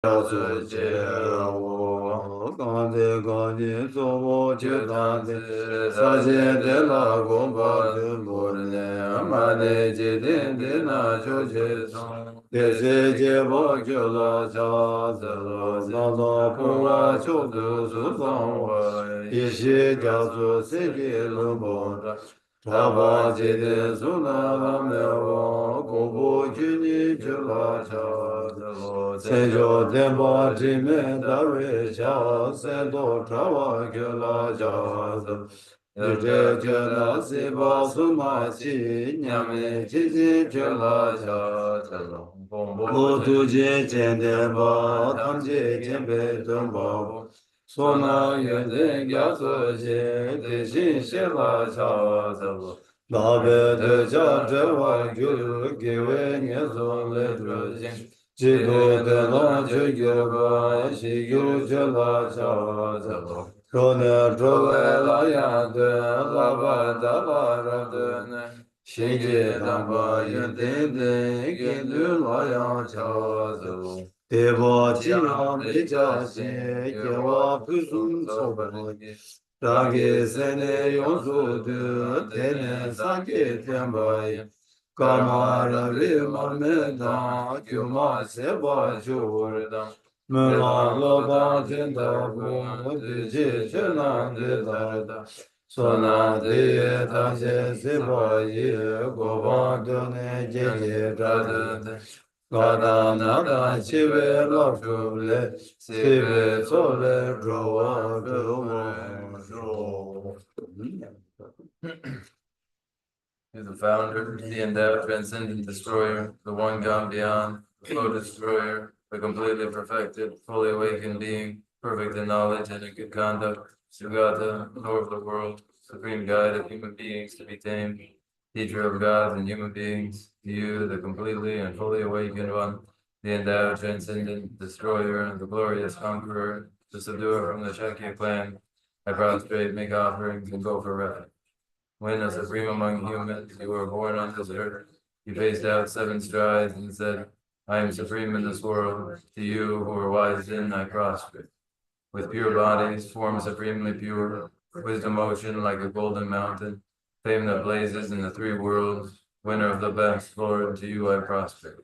要做解我刚才刚才做我就当的啥些的那公包的罗呢嘛的节点的那就节这些节我就拉家子了那那不啊就都是脏话一些家族谁给了么他把这的苏那没我公布去你就拉家子了三角电把这面大围下三多茶瓦给拉家子这那西巴苏马西娘们姐姐就拉家子了我途见见的吧他们姐见被东宝说那原人家做些的心些拉家子了那边的家这玩意儿给我念诵来着经基督的那就有个西游就拉家子了说呢说来拉呀的拉巴达巴拉的呢世界当把云顶顶给路拉呀家子了对我这样的家乡给我不送走吧让给谁呢用手的天天三给天白干嘛让为嘛没当就嘛些把酒当没让老板听到我的解决难的大说那的他些是把一个方都能解决的我当那当七位老鼠来，七位做来捉我捉我捉。You're the founder, the endowed, transcendent destroyer, the one gone beyond, the co-destroyer, the completely perfected, fully awakened being, perfect in knowledge and in good conduct, Sugata, Lord of the world, supreme guide of human beings to be tamed, teacher of gods and human beings, to you, the completely and fully awakened one, the endowed, transcendent destroyer, the glorious conqueror, the subduer from the Shakya clan, I prostrate, make offerings, and go for refuge. When a supreme among humans, you were born on this earth, you paced out 7 strides and said, I am supreme in this world. To you who are wise in, I prostrate. With pure bodies, form supremely pure, wisdom ocean like a golden mountain, fame that blazes in the 3 worlds, winner of the best, Lord, to you I prostrate.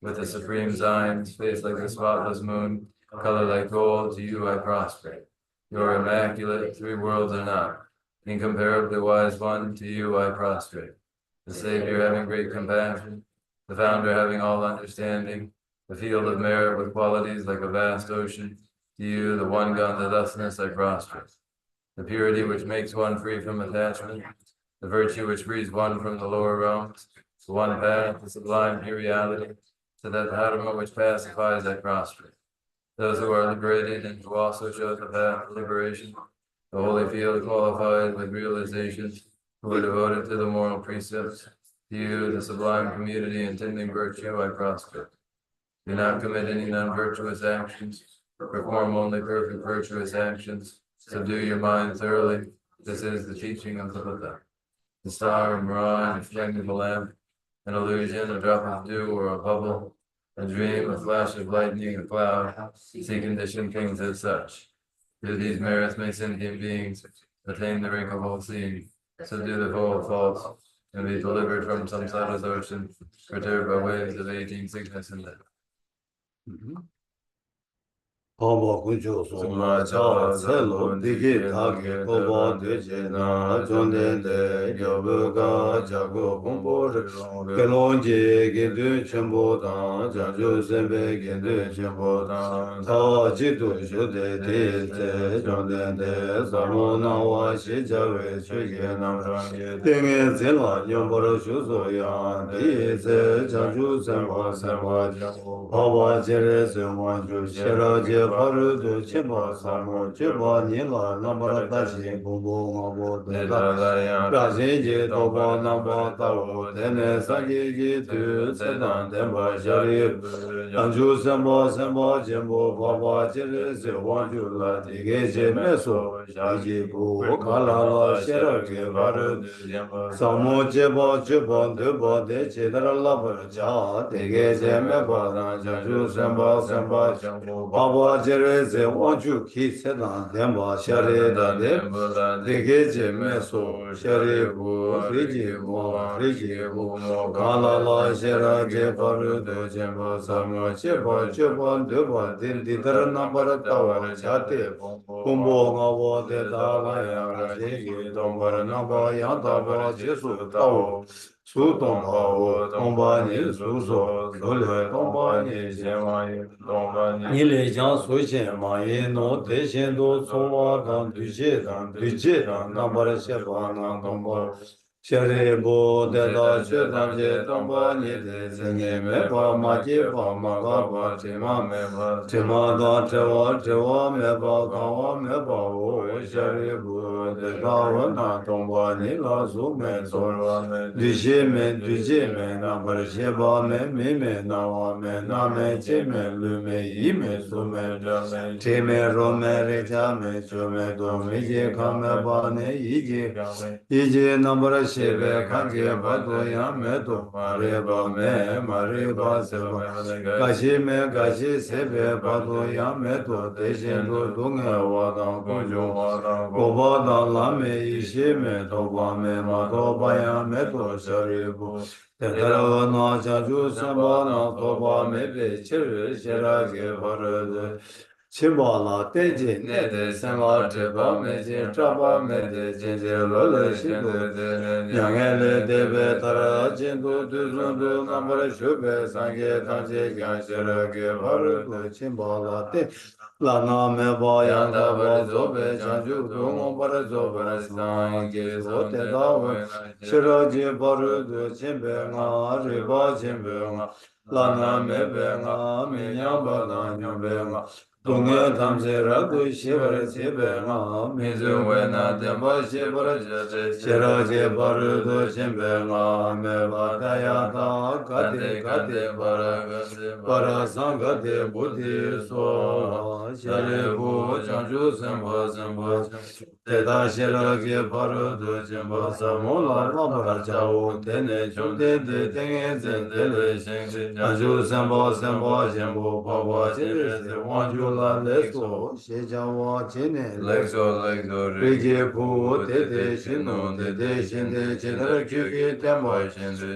With the supreme signs, face like the spotless moon, color like gold, to you I prostrate. You are immaculate, 3 worlds are not. Incomparably wise one, to you I prostrate. The Savior having great compassion, the Founder having all understanding, the field of merit with qualities like a vast ocean, to you, the one gone to thusness, I prostrate. The purity which makes one free from attachment, the virtue which frees one from the lower realms, the one path, the sublime pure reality, to that dharma which pacifies, I prostrate. Those who are liberated and who also show the path of liberation, the holy field qualified with realizations, who are devoted to the moral precepts, to you, the sublime community intending virtue, I prostrate. Do not commit any non-virtuous actions, perform only perfect virtuous actions, subdue your mind thoroughly. This is the teaching of the Buddha. The star, a mirage, a flame of a lamp, an illusion, a drop of dew or a bubble, a dream, a flash of lightning, a cloud, see conditioned things as such. Through these merits may sentient beings attain the rank of all seeing, subdue the foe of false, and be delivered from samsara's ocean, perturbed by waves of aging, sickness, and death. Pāpa kuñcō sōma chā sēlō dīkī tākī kōpa dēchē nā chōndēn dē gyōbō kā chākō kōmbō rī kēlōng jī kēntū chēmbō tāng chāchū sēmbē kēntū chēmbō tāng tā jītū shūtē tē tē chōndēn dē sāmo nā wā shī chā wē chū kē nām rāng kē tēngē sēlā nyōmbō rō shū sō yāng tī sē chāchū sēmbā sēmbā chāmbō pāpa chē rē sēmbā chū shē rā jē paru do chimbo samo chimbo nila nambara tashi bumbu ngabo deda rashi ji tobo nambo tawo tene sanji ji tu sedan tenpa shari anju sembo sembo jimbo baba jiri se wanju la dige je meso shiji bu kala la shera ke paru samo jeba jeba deba de chedara labar cha dige je me bada janju sembo sembo Baba jere ze wanju ki sedan denpa shari da de dege je meso shari bu riji bu kala la shara je paru do jemba sama cheba cheba deba din didara nambara tawa chate kumbo ngabo de da la ya ra shegi dombara namba ya daba jesu tawo su tomba o tomba ni su so kyole tomba ni jema yi tomba ni ile jang su chen ma yi no te shen do so wa dan du je dan nambara sheba na tomba shari bo de da che dan je tomba ni de zingi me ba ma je ba ma ga ba te ma da te wa me ba ga wa me ba o shari bo de da wa na tomba ni la su me so du je me na bar she ba me na wa me na me che me lu me yi me su me te me ro me re cha me chu me do me je ka me ba ne yi je na bar she be ka je ba do ya me do ma re ba se ba ga shi se be ba do ya me do te shen do do nge wa da go ba da la me yi she me do ba me ma do ba ya me do shari bu te tara na cha ju sa ba na do ba me be chir shira ge ba re de chimba la te je ne de sen la te ba me je tra ba me de je je lo le shi do yang le de be tara jin do du zun do na ma re shu be san ge tan je gan shira ge ba re do chimba la te la na me ba yang da ba zo be chan ju do mo ba re zo ba re san ge zo te da we shira je ba re do chimbe nga re ba chimbe nga la na me be nga mi nyam ba na nyam be nga Dunga tamse ragu shivara chibe nga mizu we na tenpa shivara shira je paru do shimbe nga me vataya ta gade para sangade buddhi so shari bu chanchu sempa teta shira je paru do shimba samula vabara chao tene chumte de tenge zendele chanchu sempa shimbo papa chiri se wanchu la leso shejawa chene Lexo, Rige pu te shinu te shinde chedara kyuki temba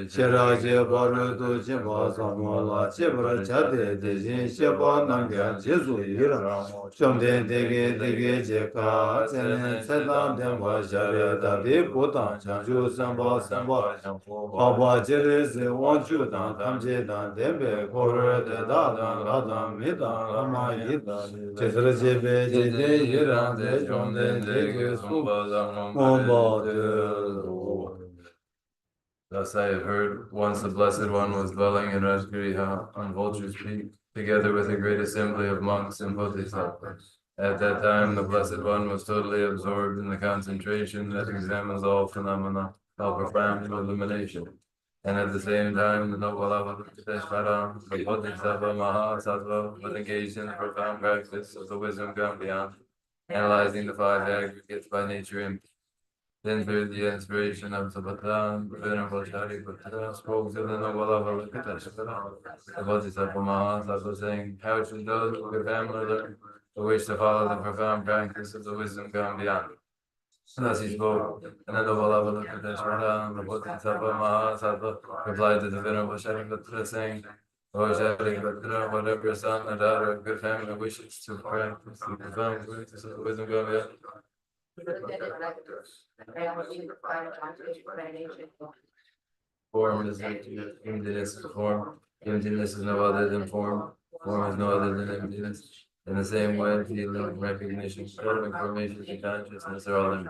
shera je baru tu chimba samola chebra chate te shin sheba nangya jesu yira chomde dege je ka tsene tsetan temba shari dati putan chanchu samba Baba jere se wanchu dan tamche dan tembe kore te da dan la dan mi dan lama yi chedra jebe jede yiran de chomde dege su momba de lo. Thus I have heard, once the Blessed One was dwelling in Rajgriha on Vulture's Peak, together with a great assembly of monks and Bodhisattvas. At that time, the Blessed One was totally absorbed in the concentration that examines all phenomena, all profound illumination. And at the same time, the noble Avalokiteshvara, the Bodhisattva Mahasattva, was engaged in the profound practice of the wisdom gone beyond, analyzing the five aggregates by nature and then through the inspiration of Sabatan, the Venerable Shariputra spoke to the noble Avalokiteshvara, the Bodhisattva Mahasattva, saying, how should those with family learn who wish to follow the profound practice of the wisdom gone beyond? And thus he spoke, and the noble Avalokiteshvara, the Bodhisattva Mahasattva, replied to the Venerable Shariputra, saying, O Shariputra, whatever son or daughter of good family wishes to practice the profound practice of the wisdom gone beyond, form is emptiness of form. Emptiness is no other than form. Form is no other than emptiness. In the same way, feeling, recognition, information, and consciousness are all empty.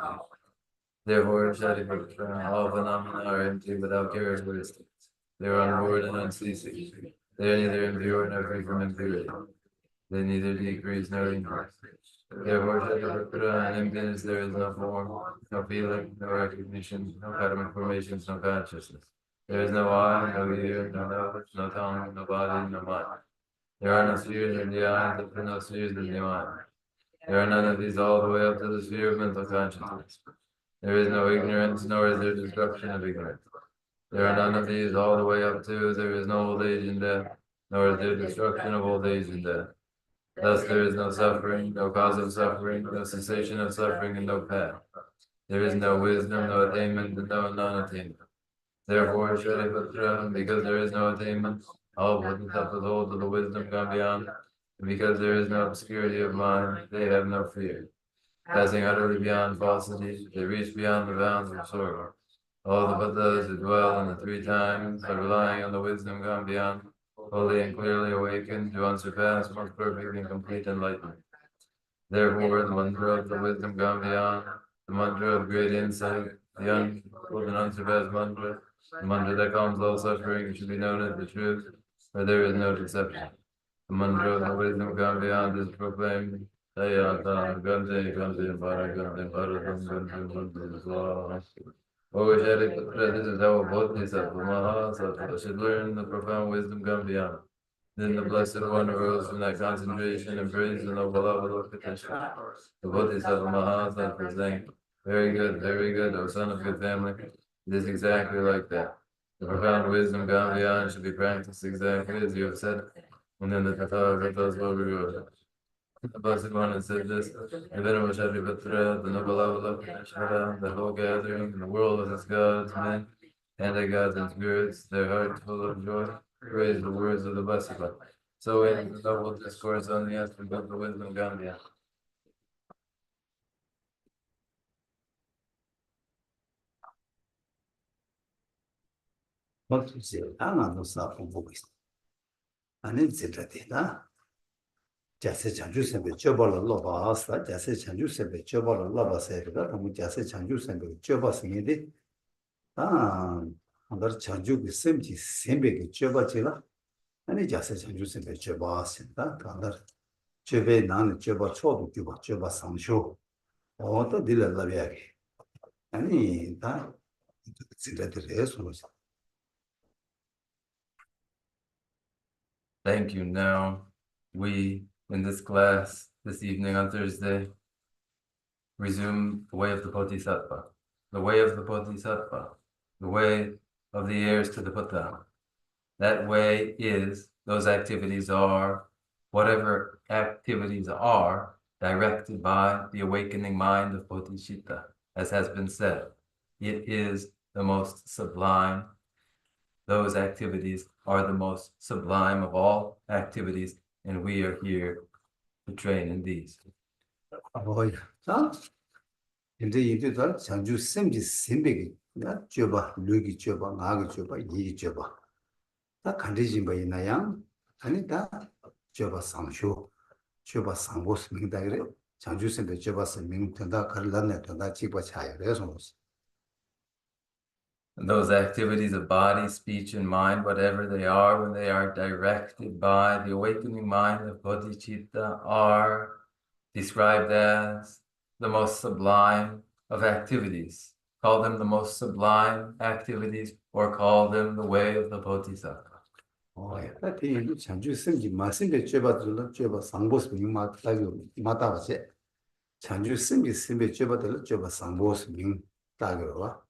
Therefore, Shariputra, all phenomena are empty without characteristics. They are unborn and unceasing. They are neither impure nor free from impurity. They neither decrease nor increase. Therefore, Shataputra, in emptiness there is no form, no feeling, no recognition, no karmic formations, no consciousness. There is no eye, no ear, no nose, no tongue, no body, no mind. There are no spheres in the eyes, there are no spheres in the mind. There are none of these all the way up to the sphere of mental consciousness. There is no ignorance, nor is there destruction of ignorance. There are none of these all the way up to there is no old age and death, nor is there destruction of old age and death. Thus there is no suffering, no cause of suffering, no cessation of suffering, and no path. There is no wisdom, no attainment, and no non-attainment. Therefore, Shariputra, because there is no attainment, all Bodhisattvas hold to the wisdom gone beyond, and because there is no obscurity of mind, they have no fear. Passing utterly beyond falsity, they reach beyond the bounds of sorrow. All the Buddhas who dwell in the three times are relying on the wisdom gone beyond, fully and clearly awakened to unsurpassed, most perfect and complete enlightenment. Therefore, the mantra of the wisdom gone beyond, the mantra of great insight, the unequaled and unsurpassed mantra, the mantra that calms all suffering, should be known as the truth, where there is no deception. The mantra of the wisdom gone beyond is proclaimed. Sayata Gante Gante Paragante Paradam Gante Gante Swaha. O Shariputra, this is how a Bodhisattva Mahasattva should learn the profound wisdom gone beyond. Then the Blessed One arose from that concentration and praised the noble Avalokiteshvara. The Bodhisattva Mahasattva saying, very good, O son of good family. It is exactly like that. The profound wisdom gone beyond should be practiced exactly as you have said. And then the Tathagatas will reward it. The Blessed One has said this, the Venerable Shariputra, the noble Avalokiteshvara, the whole gathering, the world of its gods, men, anti-gods and spirits, their hearts full of joy, praise the words of the Blessed One. So in the noble discourse on the aspect of the wisdom Gandhya. 어떻게 당하는 사람 보고 있어. 아니 진짜다. 자세 장주선배 줘버려 놓아서 자세 장주선배 줘버려 놓아서가 너무 자세 장주선배 줘봤으니데 한번 장주기 셈지 셈배게 줘봐지라. 아니 자세 장주선배 줘봤습니다. 한번 줘배 나는 줘봐 초도 줘봐 상쇼. 또 딜러라비야게. 아니 다 진짜들에서 Thank you. Now, we, in this class, this evening on Thursday, resume the way of the Bodhisattva. The way of the Bodhisattva. The way of the heirs to the Buddha. That way is, those activities are, whatever activities are, directed by the awakening mind of Bodhicitta, as has been said. It is the most sublime. Those activities are the most sublime of all activities, and we are here to train in these. 자, 이제 이제들 장주 셈지 셈배기 나 줘봐 류기 줘봐 나기 줘봐 이기 줘봐 다 간디진 바 있나야 아니 다 줘봐 상쇼 줘봐 상고스 민다 그래 장주 셈배 줘봐서 민다 걸라네 다 집어 차야 그래서 Those activities of body, speech, and mind, whatever they are, when they are directed by the awakening mind of bodhicitta, are described as the most sublime of activities. Call them the most sublime activities, or call them the way of the bodhisattva. 하여튼 장주 셈지 마셈배 줘봐들 줘봐 상고스 민마 따고 마다와세 장주 셈지 셈배 줘봐들 줘봐 상고스 민 따고와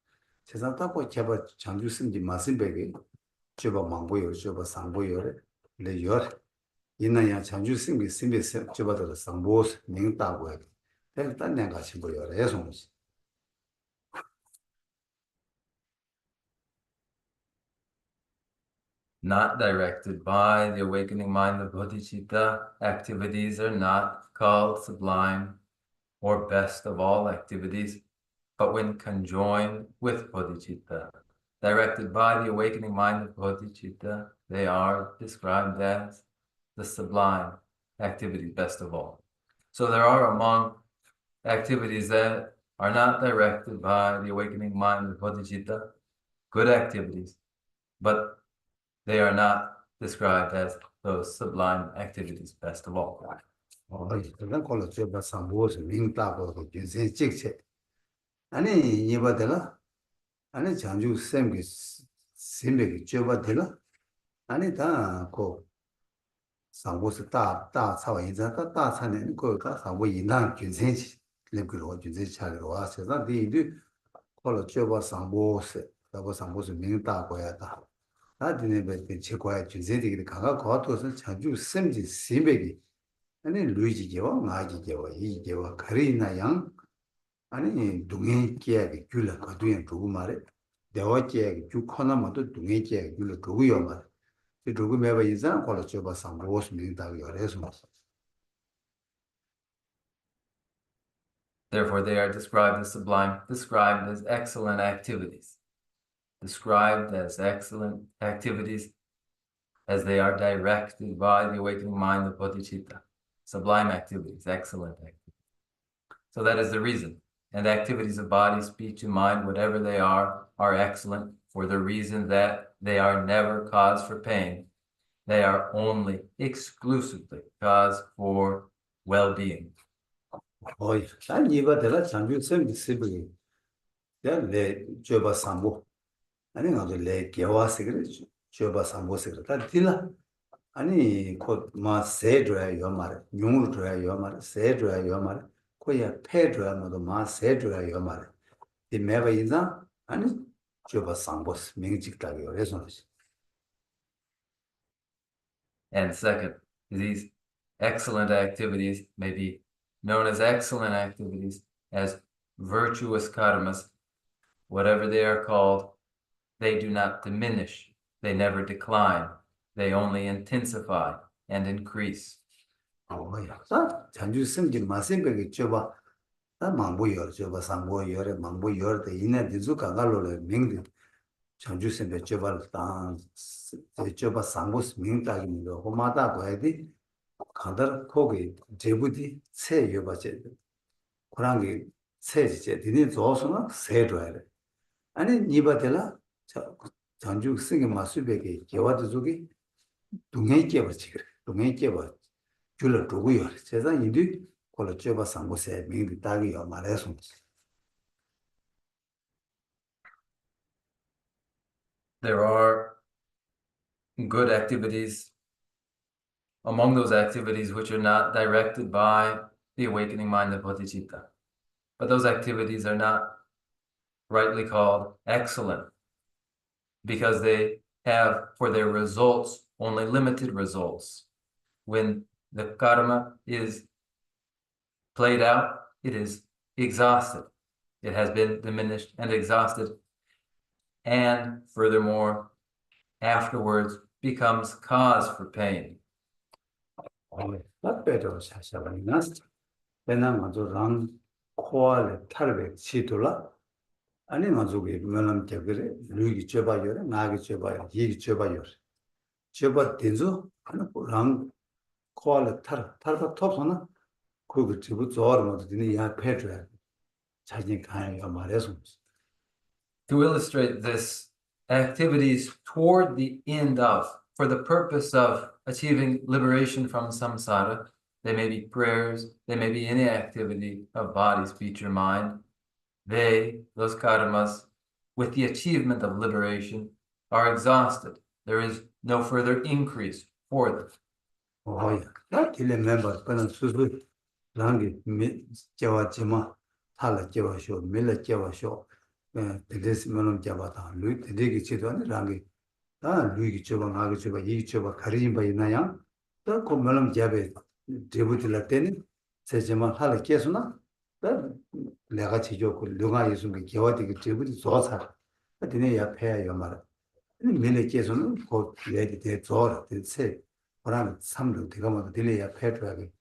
세상 타고 제가 장주 쓴지 마신배기 제가 망보여 제가 상보여래 근데 여 이나야 장주 쓴게 쓴게 제가 상보스 맹다고 해 일단 내가 같이 보여래 해서 Not directed by the awakening mind of bodhicitta, activities are not called sublime or best of all activities, but when conjoined with bodhicitta, directed by the awakening mind of bodhicitta, they are described as the sublime activity, best of all. So there are among activities that are not directed by the awakening mind of bodhicitta, good activities, but they are not described as those sublime activities best of all. 그런 걸로 줘봐 상보스 민다고 주제 직체 아니 이바들라 아니 장주 쌤기 쌤기 줘봐 되라 아니 다고 상보스 다 차와 인자가 다 차는 거가 상보 인당 주제 leb그로 주제 차로 와서 디디 걸로 줘봐 상보스 라고 상보스 민다고야다 나디네 베 제과의 주제들이 가가 거토서 장주 쌤지 쌤기 아니 루이지게와 마지게와 이게와 가리나 양 아니 동해 계약이 줄라 거두에 두고 말에 대화 계약이 쭉 하나마도 동해 계약이 줄라 두고요 말. 그 두고 매바 이상 걸어 줘봐 상고스 민다고 그래서 Therefore, they are described as sublime, described as excellent activities, described as excellent activities as they are directed by the awakening mind of Bodhisattva. Sublime activities, excellent activities. So that is the reason. And activities of body, speech, and mind, whatever they are excellent for the reason that they are never cause for pain. They are only exclusively cause for well-being. 어이, 난 이바들라 장주 쌤이 쓰비. 내가 줘봐 상고. 아니 가서 내 개와서 그래. 줘봐 상고서 그래. 다 딜라. 아니 곧마 세드야 요 말. 용으로 줘야 요 말. 세드야 요 말. 거야 패드야 뭐도 마 세드야 요 말. 이 매바 인자 아니 줘봐 상고스 명직다고 그래서 And second, these excellent activities may be known as excellent activities, as virtuous karmas. Whatever they are called, they do not diminish, they never decline, they only intensify and increase. 자, 장주 성질 마셈백이 줘봐. 나 망보여 줘봐 상보여래 망보여래 이내 뒤주 가갈로래 명디 장주 선배 줘봐 당 줘봐 상보스 명다기도 고마다 고야디 가다 거기 제부디 새 여바제 그랑게 새지제 디니 조서나 새도야래 아니 니바텔라 장주 성의 마수백이 개와도 저기 동해 깨버지 그래 동해 깨버 줄을 두고요 세상 인디 콜로 줘봐 상보세 명디 따기요 말해서 There are good activities among those activities which are not directed by the awakening mind of Bodhicitta. But those activities are not rightly called excellent because they have for their results only limited results. When the karma is played out, it is exhausted. It has been diminished and exhausted. And furthermore, afterwards becomes cause for pain. Not better, Sasha. Then I'm going to run call Tarbe Chitula. 아니 가족이 면함 개그래 루기 줘봐요 나기 줘봐요 이 줘봐요 줘봐 된저 하나 랑 콜 타르바 톱서나 그거 지부 저어도 되는 야 패줘야 자기 가요 말해서 To illustrate this, activities toward the end of, for the purpose of achieving liberation from samsara, they may be prayers, they may be any activity of body, speech, or mind. They, those karmas, with the achievement of liberation, are exhausted. There is no further increase for them. Oh, yeah. That remember, when Susu Rangi Jawajima, Hala Javasho, Mila Javasho, this Melum Javata, Luke, the Digi Chidon, Rangi, Luigi Chuba, Nagi Chuba, Yi Chuba, Karimba Inayam, the Comelum Jabe, Debutila Teni, Sejama Hala Kesuna. 내가 지죠 그 누가 예수가 개와되게 제부지 조사 근데 야 패야 말 밀레께서는 곧 얘기 대 조라 대세 그러면 삼도 되가 뭐 들려야 패줘야게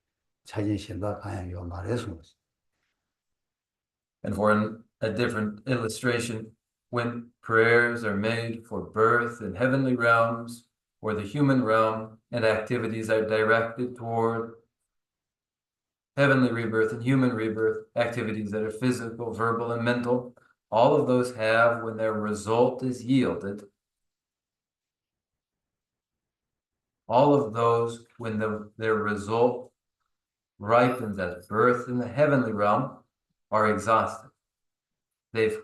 자진 신다 가야 요 말해서 And for a different illustration, when prayers are made for birth in heavenly realms or the human realm and activities are directed toward heavenly rebirth and human rebirth, activities that are physical, verbal, and mental, all of those have, when their result is yielded, all of those, when their result ripens as birth in the heavenly realm, are exhausted. They've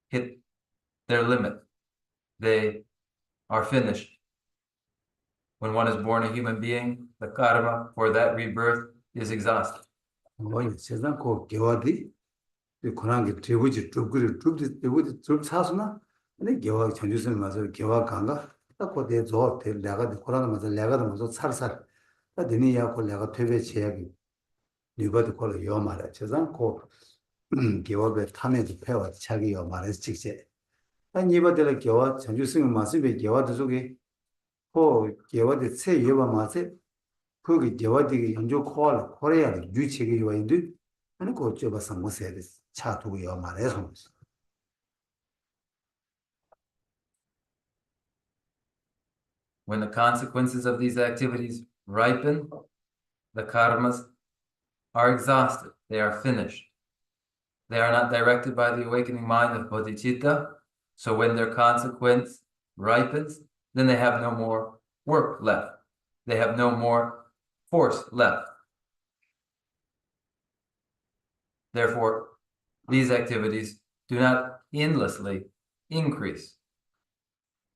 hit their limit. They are finished. When one is born a human being, the karma for that rebirth is exhausted. 세상 그 개화디 고난게 되고지 되고지 좀 사수나 근데 개화 전주선 맞아 개화 간가 딱 거기에 저 내가 고난 맞아 내가 맞아 살살 나 되니야 그 내가 퇴배 제약이 네가도 걸 요 말이야 세상 그 개화배 탐에도 배워 자기 요 말해서 직제 아니 이번에 개화 전주선 맞으면 개화도 속에 그 개화의 새 예와 맞아 거기 개화되게 연주 코리아 유치기 요인들 아니 그 줘봐서 무슨 차 두고 요 말해서 When the consequences of these activities ripen, the karmas are exhausted. They are finished. They are not directed by the awakening mind of bodhicitta. So when their consequence ripens, then they have no more work left. They have no more force left. Therefore, these activities do not endlessly increase.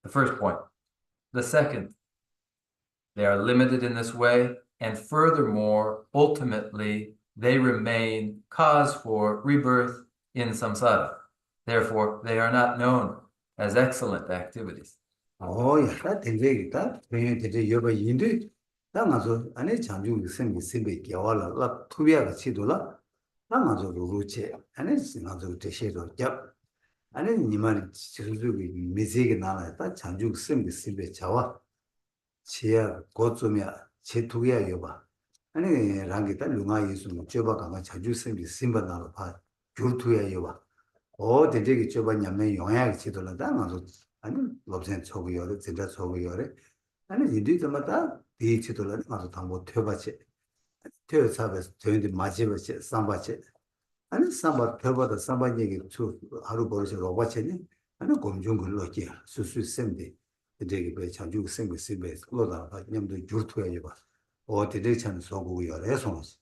The first point. The second, they are limited in this way, and furthermore, ultimately, they remain cause for rebirth in samsara. Therefore, they are not known as excellent activities. 야, 된대기다. 그냥 되게 여봐 인도 나가서 안에 장중 생기 생기 개와라. 라 투비아가 치도라. 나가서 루루체. 안에 나가서 대시로 잡. 안에 니만 지수주기 미세게 나라다 장중 생기 생기 자와. 지야 고점이야. 제투야 여봐. 아니 랑기다 룽아 예수 쩌바 가가 자주 생기 심바 나라 봐. 줄투야 여봐. 되게 쩌바 냠내 영향이 치도라. 나가서 아니 롭센 초기요래 진짜 초기요래 아니 이디도마다 디치도라 가서 당고 퇴바체 퇴사베스 저희들 마지막에 삼바체 아니 삼바 퇴바다 삼바 얘기 주 하루 버서 로바체니 아니 공중 걸로지 수수 셈데 되게 배 자주 생기 셈베 로다 냠도 줄투야 봐 되게 찬 소고요래 손스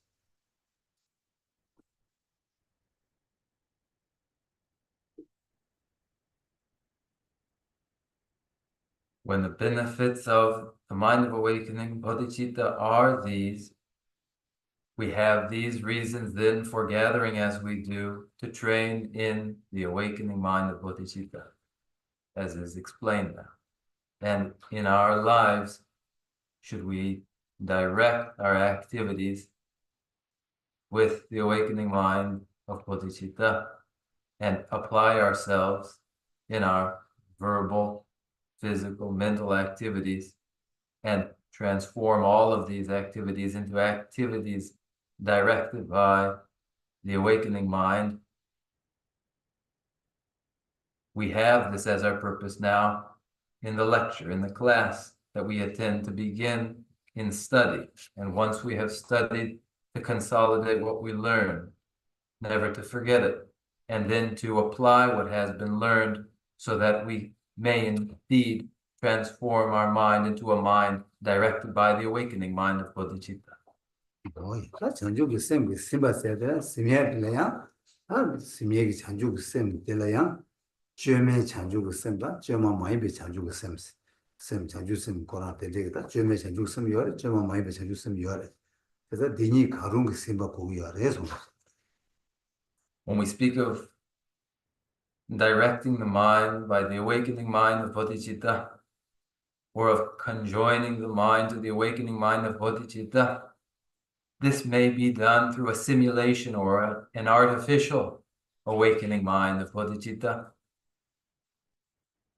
When the benefits of the mind of awakening, bodhicitta, are these, we have these reasons then for gathering as we do to train in the awakening mind of bodhicitta, as is explained now. And in our lives, should we direct our activities with the awakening mind of bodhicitta and apply ourselves in our verbal, physical, mental activities and transform all of these activities into activities directed by the awakening mind. We have this as our purpose now in the lecture, in the class that we attend to begin in study. And once we have studied, to consolidate what we learn, never to forget it, and then to apply what has been learned so that we may indeed transform our mind into a mind directed by the awakening mind of bodhicitta. 다 전주기 셈 심바세데 심야들이야 심야기 전주기 셈 될래야 쮸메 전주기 셈다 쮸마 마이베 전주기 셈 전주 셈 거라 되게다 쮸메 전주기 셈 요래 쮸마 마이베 전주기 셈 요래 그래서 디니 가룬기 셈바 고요래서 When we speak of directing the mind by the awakening mind of bodhicitta, or of conjoining the mind to the awakening mind of bodhicitta, this may be done through a simulation or an artificial awakening mind of bodhicitta,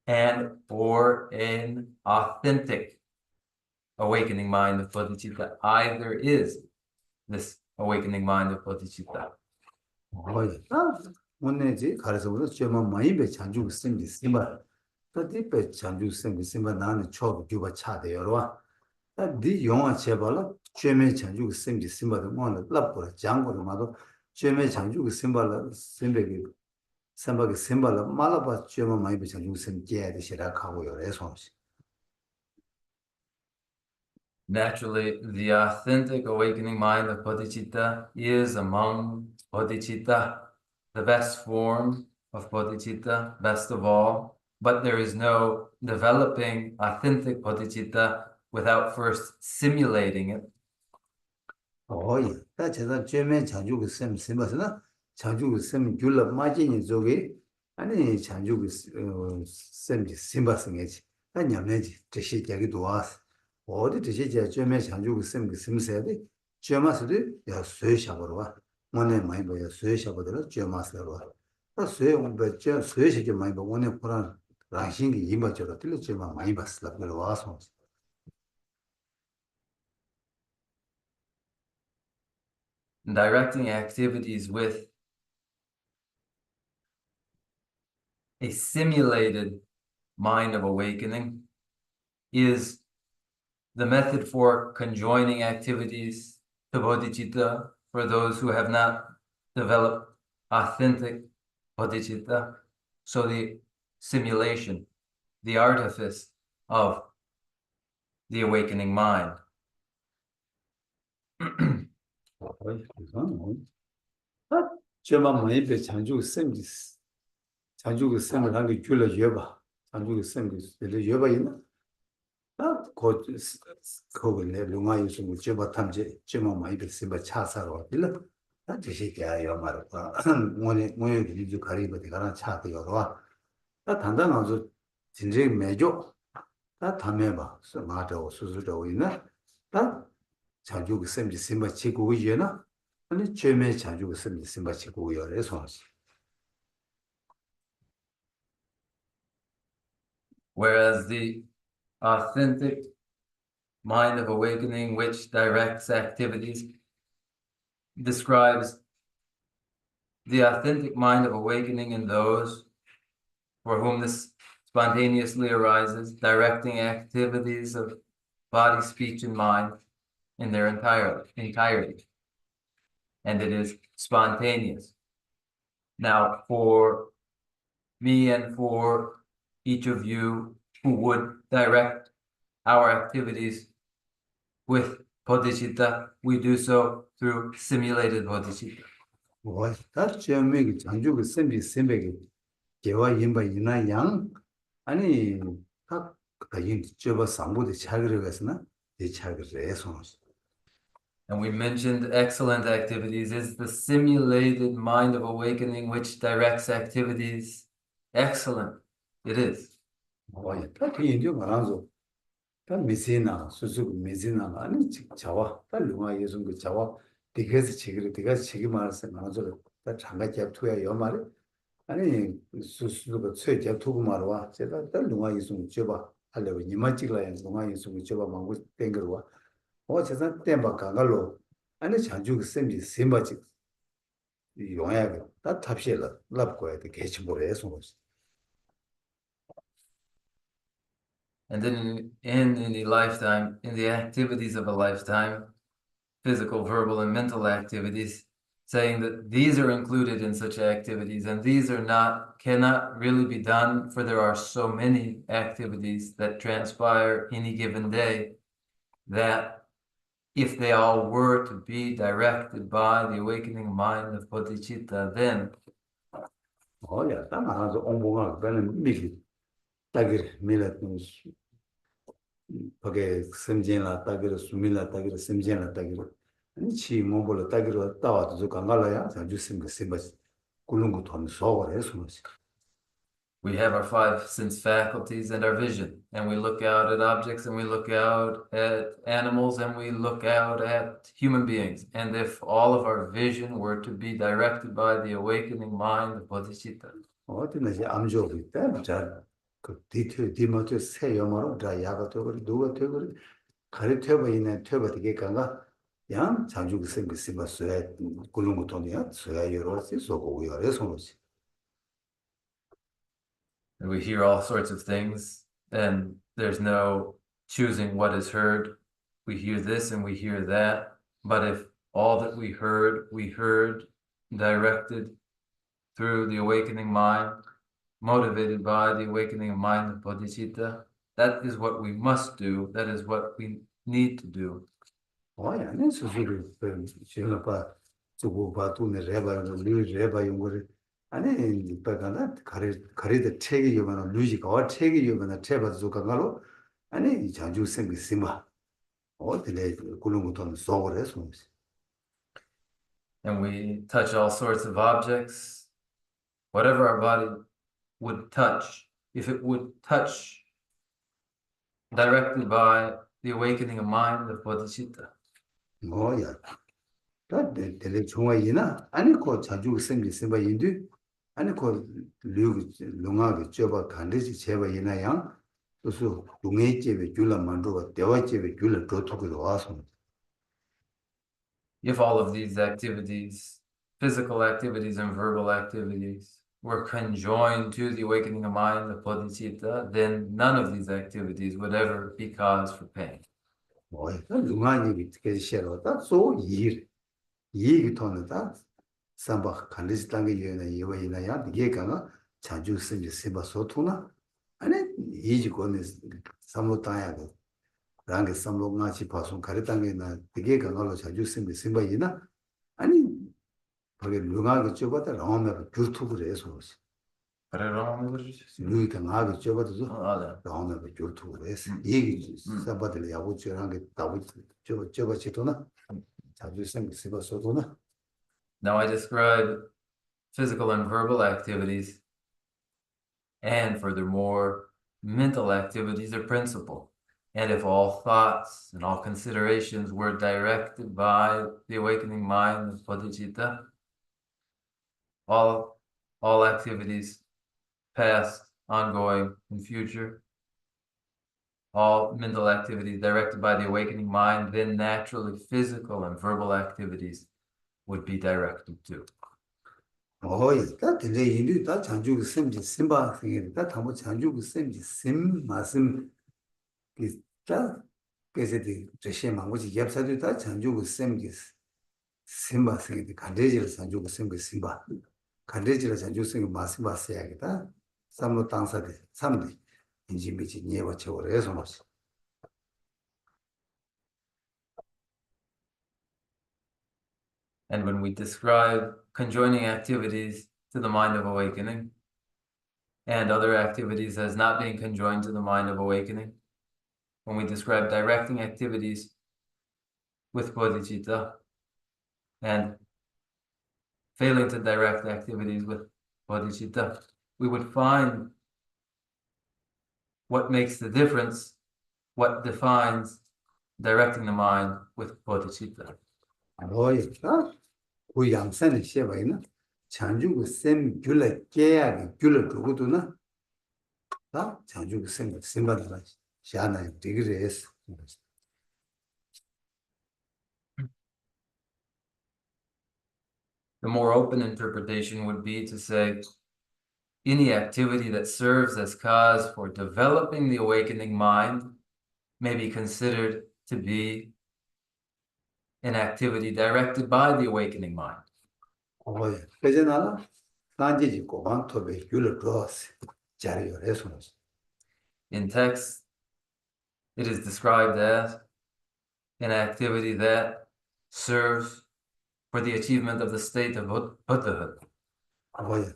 and or an authentic awakening mind of bodhicitta. Either is this awakening mind of bodhicitta. 오늘지 가르쳐보다 쮸마 마이베 전주기 셈이 심바 디페 전주기 셈이 심바 나는 초도 규바 차대요와 디 용어 제발라 쮸메 전주기 셈이 심바도 뭐는 랍보라 장고도 마도 쮸메 전주기 심발라 셈베기 셈바기 심발라 말아봐 쮸마 마이베 전주기 셈 제야데 시라카고요 레송시 Naturally, the authentic awakening mind of bodhicitta is among bodhicitta, the best form of bodhicitta, best of all. But there is no developing authentic bodhicitta without first simulating it. 어이, 다 제가 죄면 자주고 쌤 심어서나 자주고 쌤 줄라 마진이 저게 아니 자주고 쌤지 심바승이지. 나 냠내지这些 얘기도 와서 어디这些 죄면 자주고 쌤 심세데 죄마스도 야 수요샤버로 와. 오늘 많이 봐야 수요샤버들 죄마스로 와. 나 수요 뭐죄 수요시게 많이 봐. 오늘 보란 라신기 이마저로 들렸지만 많이 봤어. 그래 와서 Directing activities with a simulated mind of awakening is the method for conjoining activities to bodhicitta for those who have not developed authentic bodhicitta. So the simulation, the artifice of the awakening mind. 어이, 이상하네. 저만 많이 배 장주 쌤지 장주 쌤을 한게 줄러 줘봐. 장주 쌤 그 줘봐 있나? 곧 거기 내 롱아 유승을 줘봐 탐지 저만 많이 배 쌤을 차사로 빌라. 나 저시게 요 말을 봐. 오늘 이제 가리버 대가나 차대요. 나 단단하서 진짜 매죠. 나 담에 봐. 마저 수수도 있나? 나 자주 쌤지 쌤바 치고 이제나 아니 죄매 자주 쌤지 쌤바 치고 열에서 Whereas the authentic mind of awakening, which directs activities, describes the authentic mind of awakening in those for whom this spontaneously arises, directing activities of body, speech, and mind in their entirety. And it is spontaneous. Now, for me and for each of you who would direct our activities with bodhicitta, we do so through simulated bodhicitta. 와, 다 죄매기 장주 쌤지 쌤백이 개와 임바 이나 양 아니 다 가진 저바 상부의 차그를 해서나 이 차그를 해서 And we mentioned excellent activities is the simulated mind of awakening which directs activities. Excellent. It is. 와, 다 개인적 말하죠. 다 미세나 수수 미세나 아니 자와 다 롱아 예sun 그 자와 디게스 책을 디게스 책이 말해서 나눠서 다 장가 잡투야 요 말이 아니 수수가 최 잡투고 말와 제가 다 롱아 예sun 줘봐 하려고 이만 찍어야 롱아 예sun 줘봐 망고 땡거와 제가 땜바 가갈로 아니 자주 쌤지 쌤바지 용해가 다 탑실라 랍고야 돼 개치 모래서 And then in the lifetime, in the activities of a lifetime, physical, verbal, and mental activities, saying that these are included in such activities and these are not, cannot really be done, for there are so many activities that transpire any given day that if they all were to be directed by the awakening mind of bodhicitta, then 야, 딱 알아서 옹봉아 그는 미기 딱이 밀었는 거기에 심진라 딱이로 수밀라 딱이로 심진라 딱이로 아니 치 뭐불로 딱이로 따와도 저 강갈라야 자주 심거 심바지 굴lun고 돈 소거를 해서 we have our five sense faculties and our vision, and we look out at objects and we look out at animals and we look out at human beings. And if all of our vision were to be directed by the awakening mind of bodhicitta, 어디는지 암조기 때문에 잘그 디모트 새 영어로 다 야가토를 누가 되고 가르쳐 보이는 퇴버 되게 간가 양 자주 그 심바스에 굴lun고 돈이야 소야 여러시 소고 여러서 and we hear all sorts of things, and there's no choosing what is heard. We hear this and we hear that, but if all that we heard directed through the awakening mind, motivated by the awakening mind of bodhicitta, that is what we must do. That is what we need to do. Oh, yeah, this is really Shilapa Zuba to the Reba, Louis Reba, you and then Bagana, carry the take you going to lose or take you going to Teba Zucagalo, and then Janju sing Simba. All the late Kulumuton saw response. And we touch all sorts of objects, whatever our body would touch, if it would touch directly by the awakening of mind of bodhicitta. Oh, yeah. That the Chungayina, and it called Janju sing Simba Indu, and it called Lunga, Joba, Kandisi, Cheva Yinayang, so Lungache with Jula Mandua, Dewache with Jula Protoku awesome. If all of these activities, physical activities and verbal activities, were conjoined to the awakening of mind of bodhicitta, then none of these activities would ever be cause for pain. Boy, Lunga, you share that's so year. Ye told that Samba Kandis Tangi Yena, the Yekana, Chanju Simba Simba Sotuna, and then Yijikon is Samotaya. Rang is some Nachi Pasun Karitangina, the Gekana, Chanju Simba Yena, and Lunga Choba, the Ram of Jurtu resource. But I don't know what you just Louis can have a Choba to said. the Ram of Jurtu race. Ye somebody Yavuchi Choba Chitona, Chanju Simba Sotuna. Now I describe physical and verbal activities, and furthermore, mental activities are principal. And if all thoughts and all considerations were directed by the awakening mind of bodhicitta, all activities, past, ongoing, and future, all mental activities directed by the awakening mind, then naturally physical and verbal activities would be directed to. Oh, that delay in that Chanju Simji Simba thing, that how much Chanju Simji Sim Masim is that basically the shame which Yapsadu that Chanju Simji Simba thing, the Kandajil Sanju Simba. Kandajil Sanju Sing Masimba Sayagita, some no dancer, someday in Jimichi never show resonance. And when we describe conjoining activities to the mind of awakening and other activities as not being conjoined to the mind of awakening, when we describe directing activities with bodhicitta and failing to direct activities with bodhicitta, we would find what makes the difference, what defines directing the mind with bodhicitta. Oh, that we young son is Shevana, Chanju Sim Gula Gaya, Gula Guduna. Chanju Simba Shana degrees. The more open interpretation would be to say, any activity that serves as cause for developing the awakening mind may be considered to be an activity directed by the awakening mind. Oh, Pejanala, Sanji Goban to be Gula Gross, Jari Resonance. In text, it is described as an activity that serves for the achievement of the state of Buddhahood. Oh,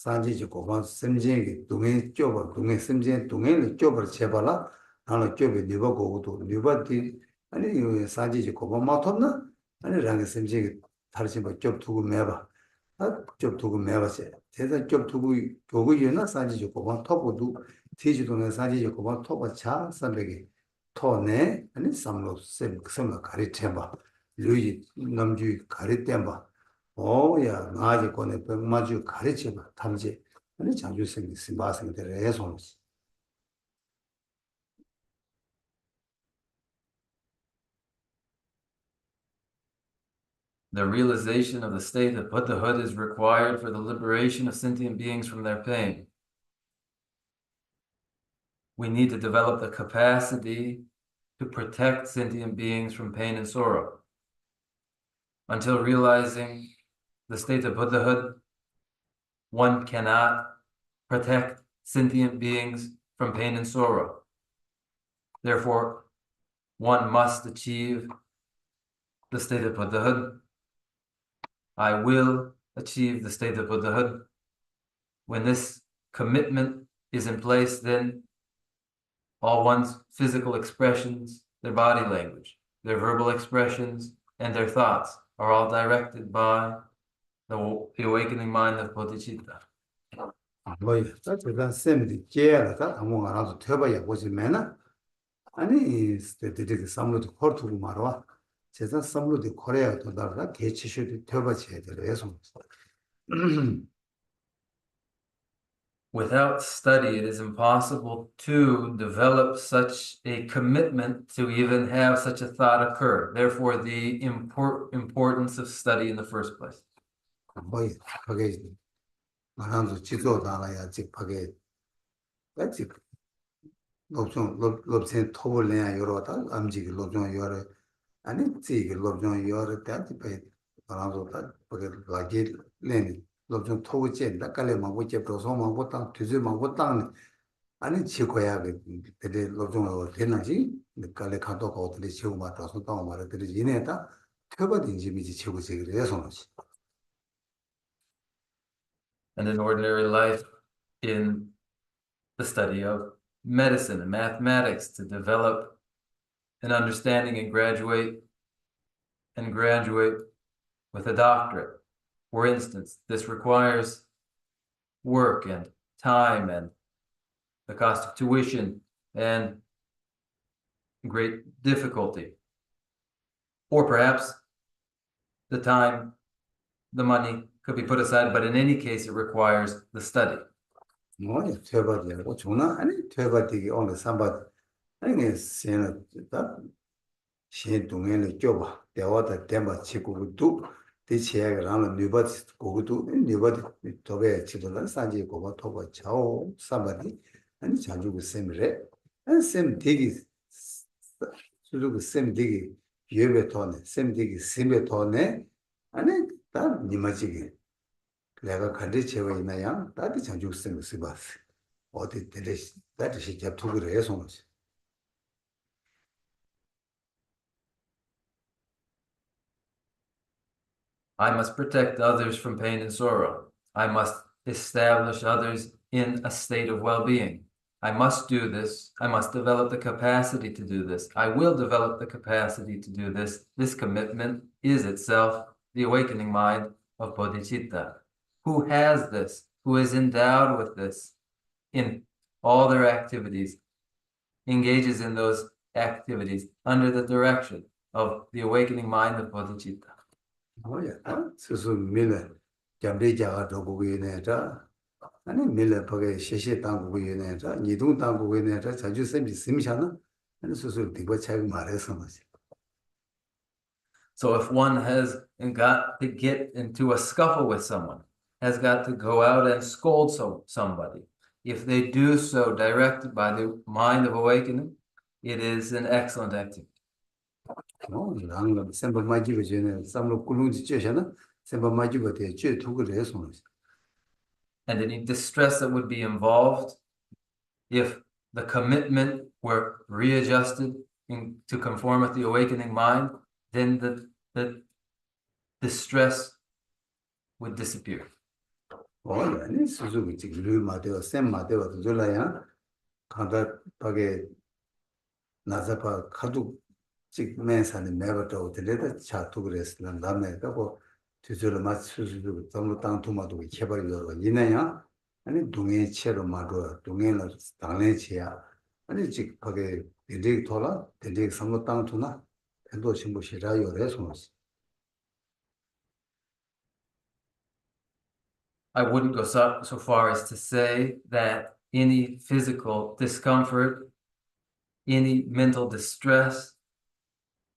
Sanji Goban, Simjing, Dungin Joba, Dungin Simjin, Dungin, Joba Chebala, and a Jobi Nuba go to Nuba did, and you Sanji Goban Matona, and Rang Simjing, Tarsiba Job to Meva. Job to Meva. There's a job to go, you're not Sanji Goban top would do, teach you to Sanji Goban top of Cha, Sambegi, Tone, and some of similar Karitemba, Louis Namju Karitemba. Oh, yeah, Naji Kone, Maju Karicheba, Tamji, and it's using the Simbasing the resonance. The realization of the state of Buddhahood is required for the liberation of sentient beings from their pain. We need to develop the capacity to protect sentient beings from pain and sorrow. Until realizing the state of Buddhahood, one cannot protect sentient beings from pain and sorrow. Therefore, one must achieve the state of Buddhahood. I will achieve the state of Buddhahood. When this commitment is in place, then all one's physical expressions, their body language, their verbal expressions, and their thoughts are all directed by the awakening mind of Bodhisattva. 뭐야, 다 쌤이 깨야다. 아무 알아서 퇴봐야 보지면은 아니, 스테디게 삼로도 코르투고 말와. 제가 삼로도 코레아 도다가 개치슈도 퇴봐지야 돼서. Without study, it is impossible to develop such a commitment to even have such a thought occur. Therefore, the importance of study in the first place. 뭐야, 그게 말하면서 지도다라야 직하게 같이 롭sen 톱을 내야 여러다 암지기 롭종 여러 아니 지기 롭종 여러 때한테 말하면서 그게 라기 내니 롭종 톱을 쨘다 깔래 막고 쨘도 소망고 땅 뒤질 막고 땅 아니 지고야 그때 롭종을 되나지 깔래 가도 거들이 지고 맞다서 땅 말들이 이내다 퇴버든지 미지 지고 그래서 And in ordinary life, in the study of medicine and mathematics, to develop an understanding and graduate with a doctorate. For instance, this requires work and time and the cost of tuition and great difficulty. Or perhaps the time, the money could be put aside, but in any case, it requires the study. 뭐야, 퇴바디하고 존나 아니 퇴바디기 오늘 삼바 아니 세는 다 신동에는 껴봐 대화다 대마 치고도 대체하라는 뉴버티 고고도 뉴버티 도배 치도는 산지 고고 도고 차오 삼바디 아니 자주고 셈래 아니 셈 되기 수루고 셈 되기 예배 토네 셈 되기 심배 토네 아니 다 니마지기 내가 간디 채워 있나야 다들 자주 쓰는 거 봤어 어디 때래 다들 시작 투구를 해서 뭐지 I must protect others from pain and sorrow. I must establish others in a state of well-being. I must do this. I must develop the capacity to do this. I will develop the capacity to do this. This commitment is itself the awakening mind of Bodhisattva. Who has this, who is endowed with this in all their activities, engages in those activities under the direction of the awakening mind of Bodhisattva. 뭐야 스스 밀레 잠대자가 도고 있네다 아니 밀레 버게 시시 당고 있네다 니동 당고 있네다 자주 셈이 심샤나 아니 스스 디버 차이 말해서 뭐지 So if one has got to get into a scuffle with someone, has got to go out and scold somebody, if they do so directed by the mind of awakening, it is an excellent activity. 나는 셈바 마지고 전에 삼로 꿀lun지 째잖아 셈바 마지고 대죄 투구를 해서 뭐지 And any distress that would be involved if the commitment were readjusted to conform with the awakening mind, then the distress would disappear. 아니 스스로 지금 마대와 셈 마대와 둘라야 간다 밖에 나자파 카두 직면사는 매버도 들레다 차투 그랬으나 남네가고 뒤절을 맞추고 너무 땅 도마도 개발이고 이내야 아니 동해 채로 마도 동해는 당내 채야 아니 직 밖에 딜릭 돌아 딜릭 삼로 땅 도나 도 신부시라요 그래서 I wouldn't go so far as to say that any physical discomfort, any mental distress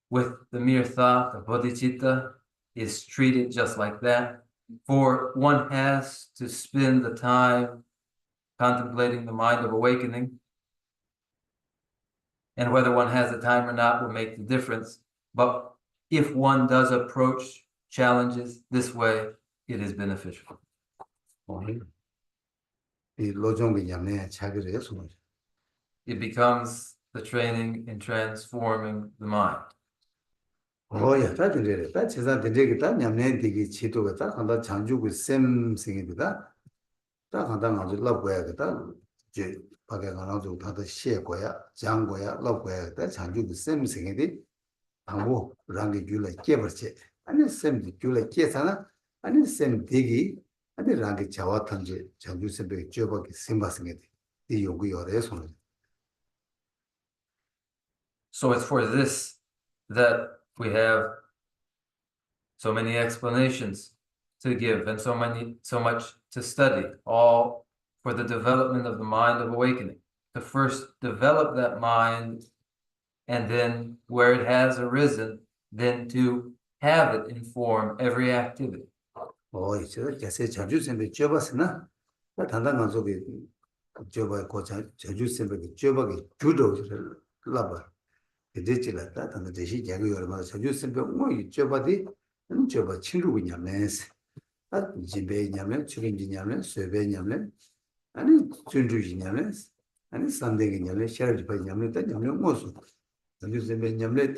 with the mere thought of bodhicitta is treated just like that. For one has to spend the time contemplating the mind of awakening. And whether one has the time or not will make the difference. But if one does approach challenges this way, it is beneficial. 이 로종비 냠내 차기를 해서 It becomes the training in transforming the mind. Oh yeah, that's it. That's exactly it. That nyamne digi chido ga ta khanda changju gu sem singi da. Ta khanda ngaju lab go ya ga ta je pa ga ngana ju ta da xie go ya, jang go ya, lab go ya da changju gu sem singi di 당고 rangi gyu la kye bar che. Ani sem di gyu la kye sana, ani sem digi, ani rangi jawa tangje changju sembe gyoba ki simba singi di. Di yogu yore sono. So it's for this that we have so many explanations to give and so much to study, all for the development of the mind of awakening. To first develop that mind, and then where it has arisen, then to have it inform every activity. 이제 자세 자주 sembe gyoba sina, ta tanda nga zobe gyoba ko 자주 sembe gyoba ki gyudo laba. Dechila ta tanda deshi gyagu yore ma 자주 sembe ngo gyoba di, gyoba chinrugu nyamnes. 아 집에 냐면 출인지 냐면 세배 냐면 아니 준주지 냐면 아니 산대기 냐면 샤르지 바 냐면 다 냐면 뭐서 준주세배 냐면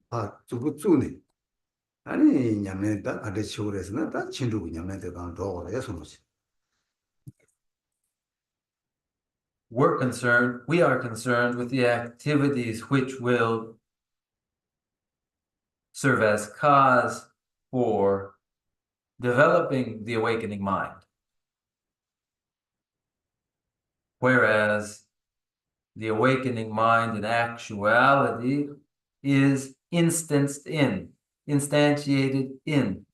다 주부주네 아니 냐면 다 아데 치고래서는 다 친구고 냐면 대단 도고래 소모지 We are concerned with the activities which will serve as cause for developing the awakening mind. Whereas the awakening mind in actuality is instantiated in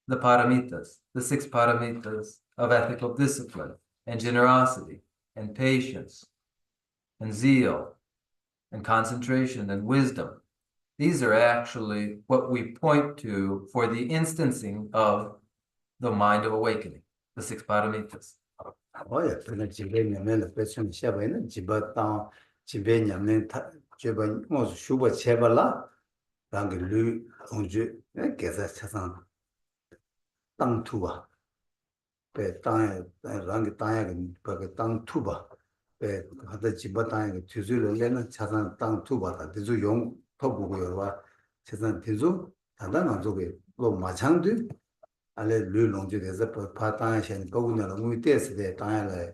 the paramitas, the 6 paramitas of ethical discipline and generosity and patience and zeal and concentration and wisdom. These are actually what we point to for the instancing of the mind of awakening, the 6 paramitas. 어야 근데 집에 냐면 배선 샤바에는 집었다 집에 냐면 다 집에 뭐 슈버 제발라 당그 류 온주 계사 차상 땅 투바 배 땅에 랑기 땅에 그 땅 투바 배 하다 집어 땅에 주주를 내는 차상 땅 투바다 대주 용 토부고요 차상 대주 단단한 쪽에 뭐 마찬가지 알레 류롱지 돼서 파타에 셴 거구나 너무 때스데 땅에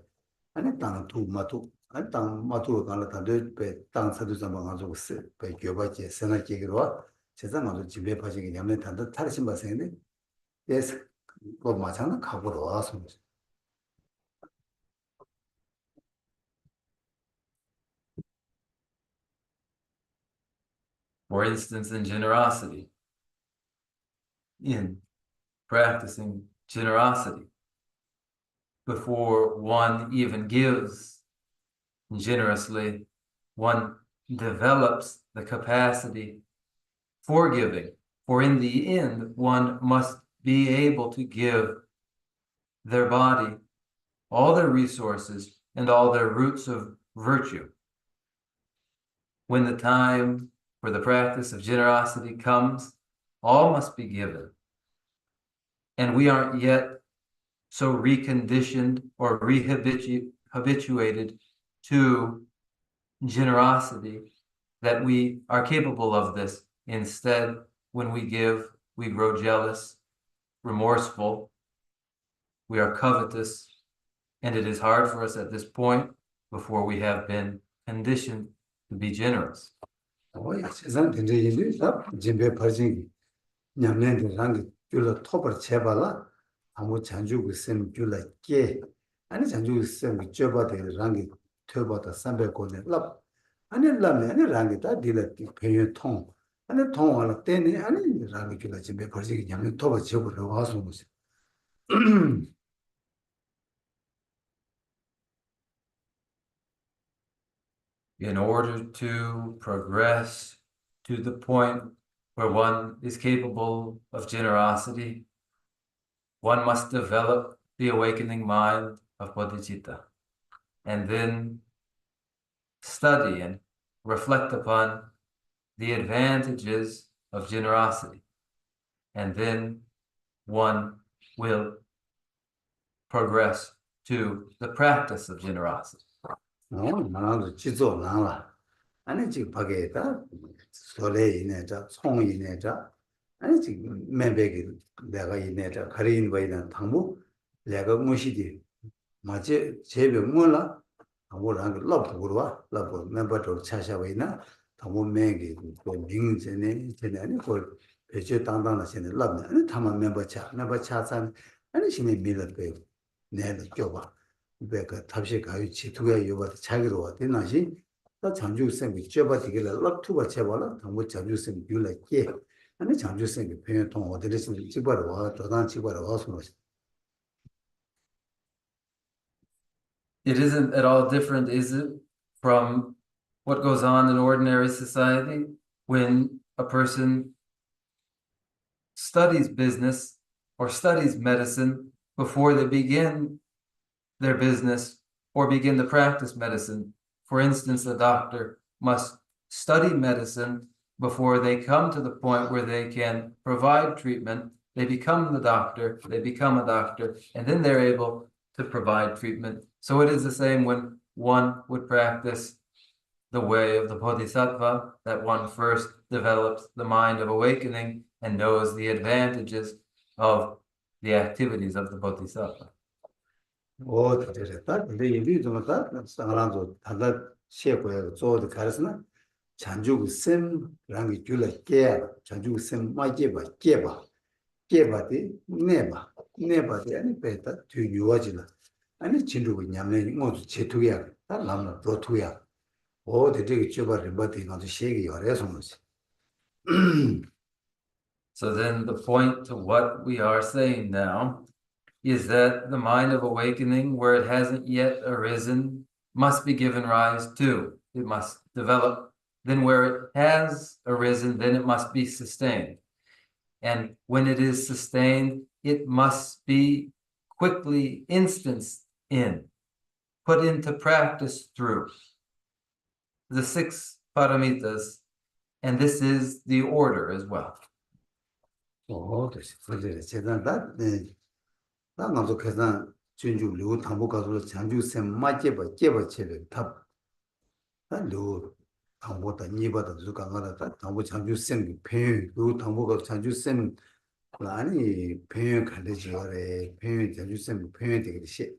아니 땅 투마투 아니 땅 마투 간다 다들 배땅 사도 잡아 가지고 배 교바지 세나기로 세상 아주 집에 파지게 냐면 단다 탈신 바생인데 예스 뭐 마찬가지 가보러 와서 For instance, in generosity, in practicing generosity, before one even gives generously, one develops the capacity for giving. For in the end, one must be able to give their body, all their resources, and all their roots of virtue. When the time for the practice of generosity comes, all must be given. And we aren't yet so reconditioned or habituated to generosity that we are capable of this. Instead, when we give, we grow jealous, remorseful, we are covetous, and it is hard for us at this point before we have been conditioned to be generous. 어야 세상 된저인데 다 집에 파지기 냐면 랑기 줄로 토벌 제발라 아무 잔주고 셈 줄라 깨 아니 잔주고 셈 쪄바데 랑기 tö바다 300권에 랍 아니 랍네 아니 랑기 다 딜라티 배유 통 아니 통하나 때네 아니 랑기 줄라 집에 파지기 냐면 토벌 제벌로 와서 무슨 In order to progress to the point where one is capable of generosity, one must develop the awakening mind of Bodhisattva, and then study and reflect upon the advantages of generosity. And then one will progress to the practice of generosity. 나도 지도 나라 아니 지금 밖에다 소래 이내자 송 이내자 아니 지금 멤버기 내가 이내자 가리인 거이나 당무 내가 무시디 맞지 제비 몰라 아무랑 러브로 러브 멤버도 찾아와이나 당무 맹기 그 민전에 전에 그 배제 당당한 신의 러브 아니 타만 멤버 차산 아니 신의 밀을 배 내도 줘봐 그 답시 가요 지투가 요바 자기로 와 되나시 나 장주생이 쥐어봐지길래 럭투가 제발라 당부 장주생 유라게 아니 장주생이 표현 통 어디서 집어로 와 도단 집어로 와서 It isn't at all different, is it, from what goes on in ordinary society when a person studies business or studies medicine before they begin their business or begin to practice medicine. For instance, a doctor must study medicine before they come to the point where they can provide treatment. They become the doctor, they become a doctor, and then they're able to provide treatment. So it is the same when one would practice the way of the Bodhisattva, that one first develops the mind of awakening and knows the advantages of the activities of the Bodhisattva. 오 됐다 근데 이리 좀 왔다 상랑도 다다 시에고에 저도 가르스나 장주고 sem랑이 줄게 장주고 셈 마이게 봐 깨봐 깨봐디 내봐디 아니 배다 뒤유어지나 아니 진루고 냠내 모두 제투야 다 남나 로투야 오 되게 쥐어버리 버디 가서 시기 열에서 뭐지 So then the point to what we are saying now is that the mind of awakening, where it hasn't yet arisen, must be given rise to. It must develop. Then where it has arisen, then it must be sustained. And when it is sustained, it must be quickly instanced in, put into practice through the 6 paramitas. And this is the order as well. 오 됐어 그래 제단다 나 나도 계산 준주 류 당부 가서 장주쌤 맞게 봐 깨봐 제를 답lu 당보다 니보다 누가 가라다 당부 장주쌤 배유 류 당부가 장주쌤 아니 배유 갈래지어래 배유 장주쌤 배유 되게 시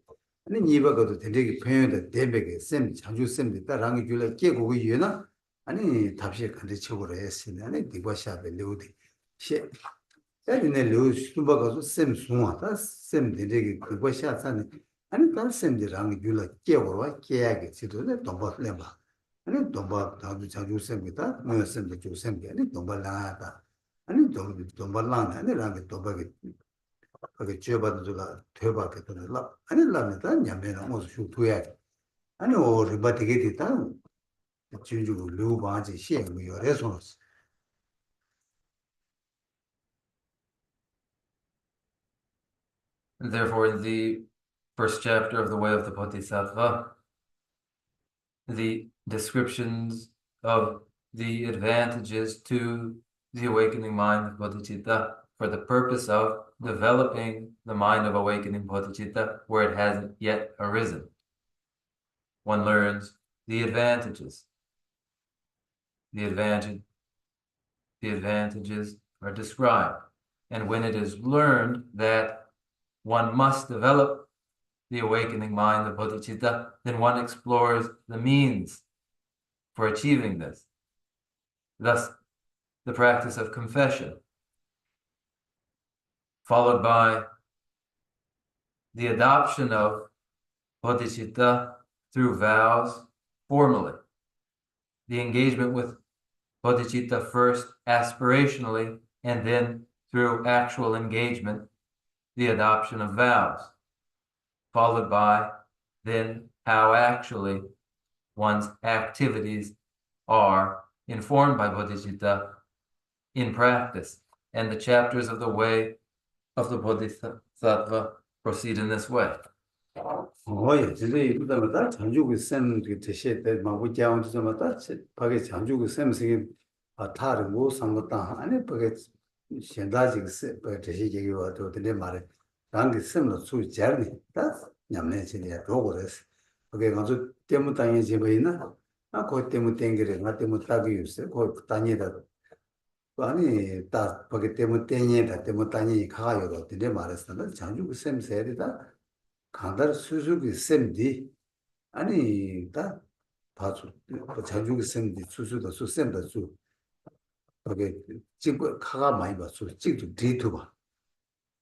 아니 니보가도 되게 배유다 대백에 쌤 장주쌤이 따라랑이 줄래 깨고 그 이유나 아니 답시 갈래치고래 했으니 아니 니보샤베 류디 시 애들네 류 수박가서 쌤 송하다 쌤 되게 그거 샤산이 아니 단 쌤들랑 줄래 깨고 와 깨야게 지도네 동바래 봐 아니 동바 다도 자주 쌤이다 뭐 쌤도 주 쌤게 아니 동바라다 아니 동바라나 아니 라게 동바게 그게 쥐어봐도가 되바게 되라 아니 라면다 냠매나 뭐 수투야 아니 오리 바티게 됐다 진주고 류바지 시행이 열에서 Therefore, in the first chapter of the Way of the Bodhisattva, the descriptions of the advantages to the awakening mind of bodhicitta for the purpose of developing the mind of awakening bodhicitta where it hasn't yet arisen. One learns the advantages. The advantages are described. And when it is learned that one must develop the awakening mind of bodhicitta, then one explores the means for achieving this. Thus, the practice of confession, followed by the adoption of bodhicitta through vows formally, the engagement with bodhicitta first aspirationally, and then through actual engagement, the adoption of vows, followed by then how actually one's activities are informed by bodhicitta in practice. And the chapters of the way of the Bodhisattva proceed in this way. 오예 근데 이거다 장주고 쌤 뜻이 때 마고 자원 좀다 밖에 장주고 쌤이 타르 뭐 상거다 아니 밖에 현다지 쌤 뜻이 얘기 와도 근데 말에 당기 쌤도 수 잘니 다 냠내 지내야 도고레스 그게 가서 때문 땅에 집에 있나 그 때문에 땡기래. 나 때문에 딱이 있어. 그 다니다. 아니, 딱 거기 때문에 땡이다 때문에 다니 가요로 되게 말했어. 자주 그 셈세리다. 간다를 수수기 셈디. 아니, 다 봐줘. 자주 그 셈디 수수도 수셈다 수. 거기 찍고 카가 많이 봤어. 찍도 뒤도 봐.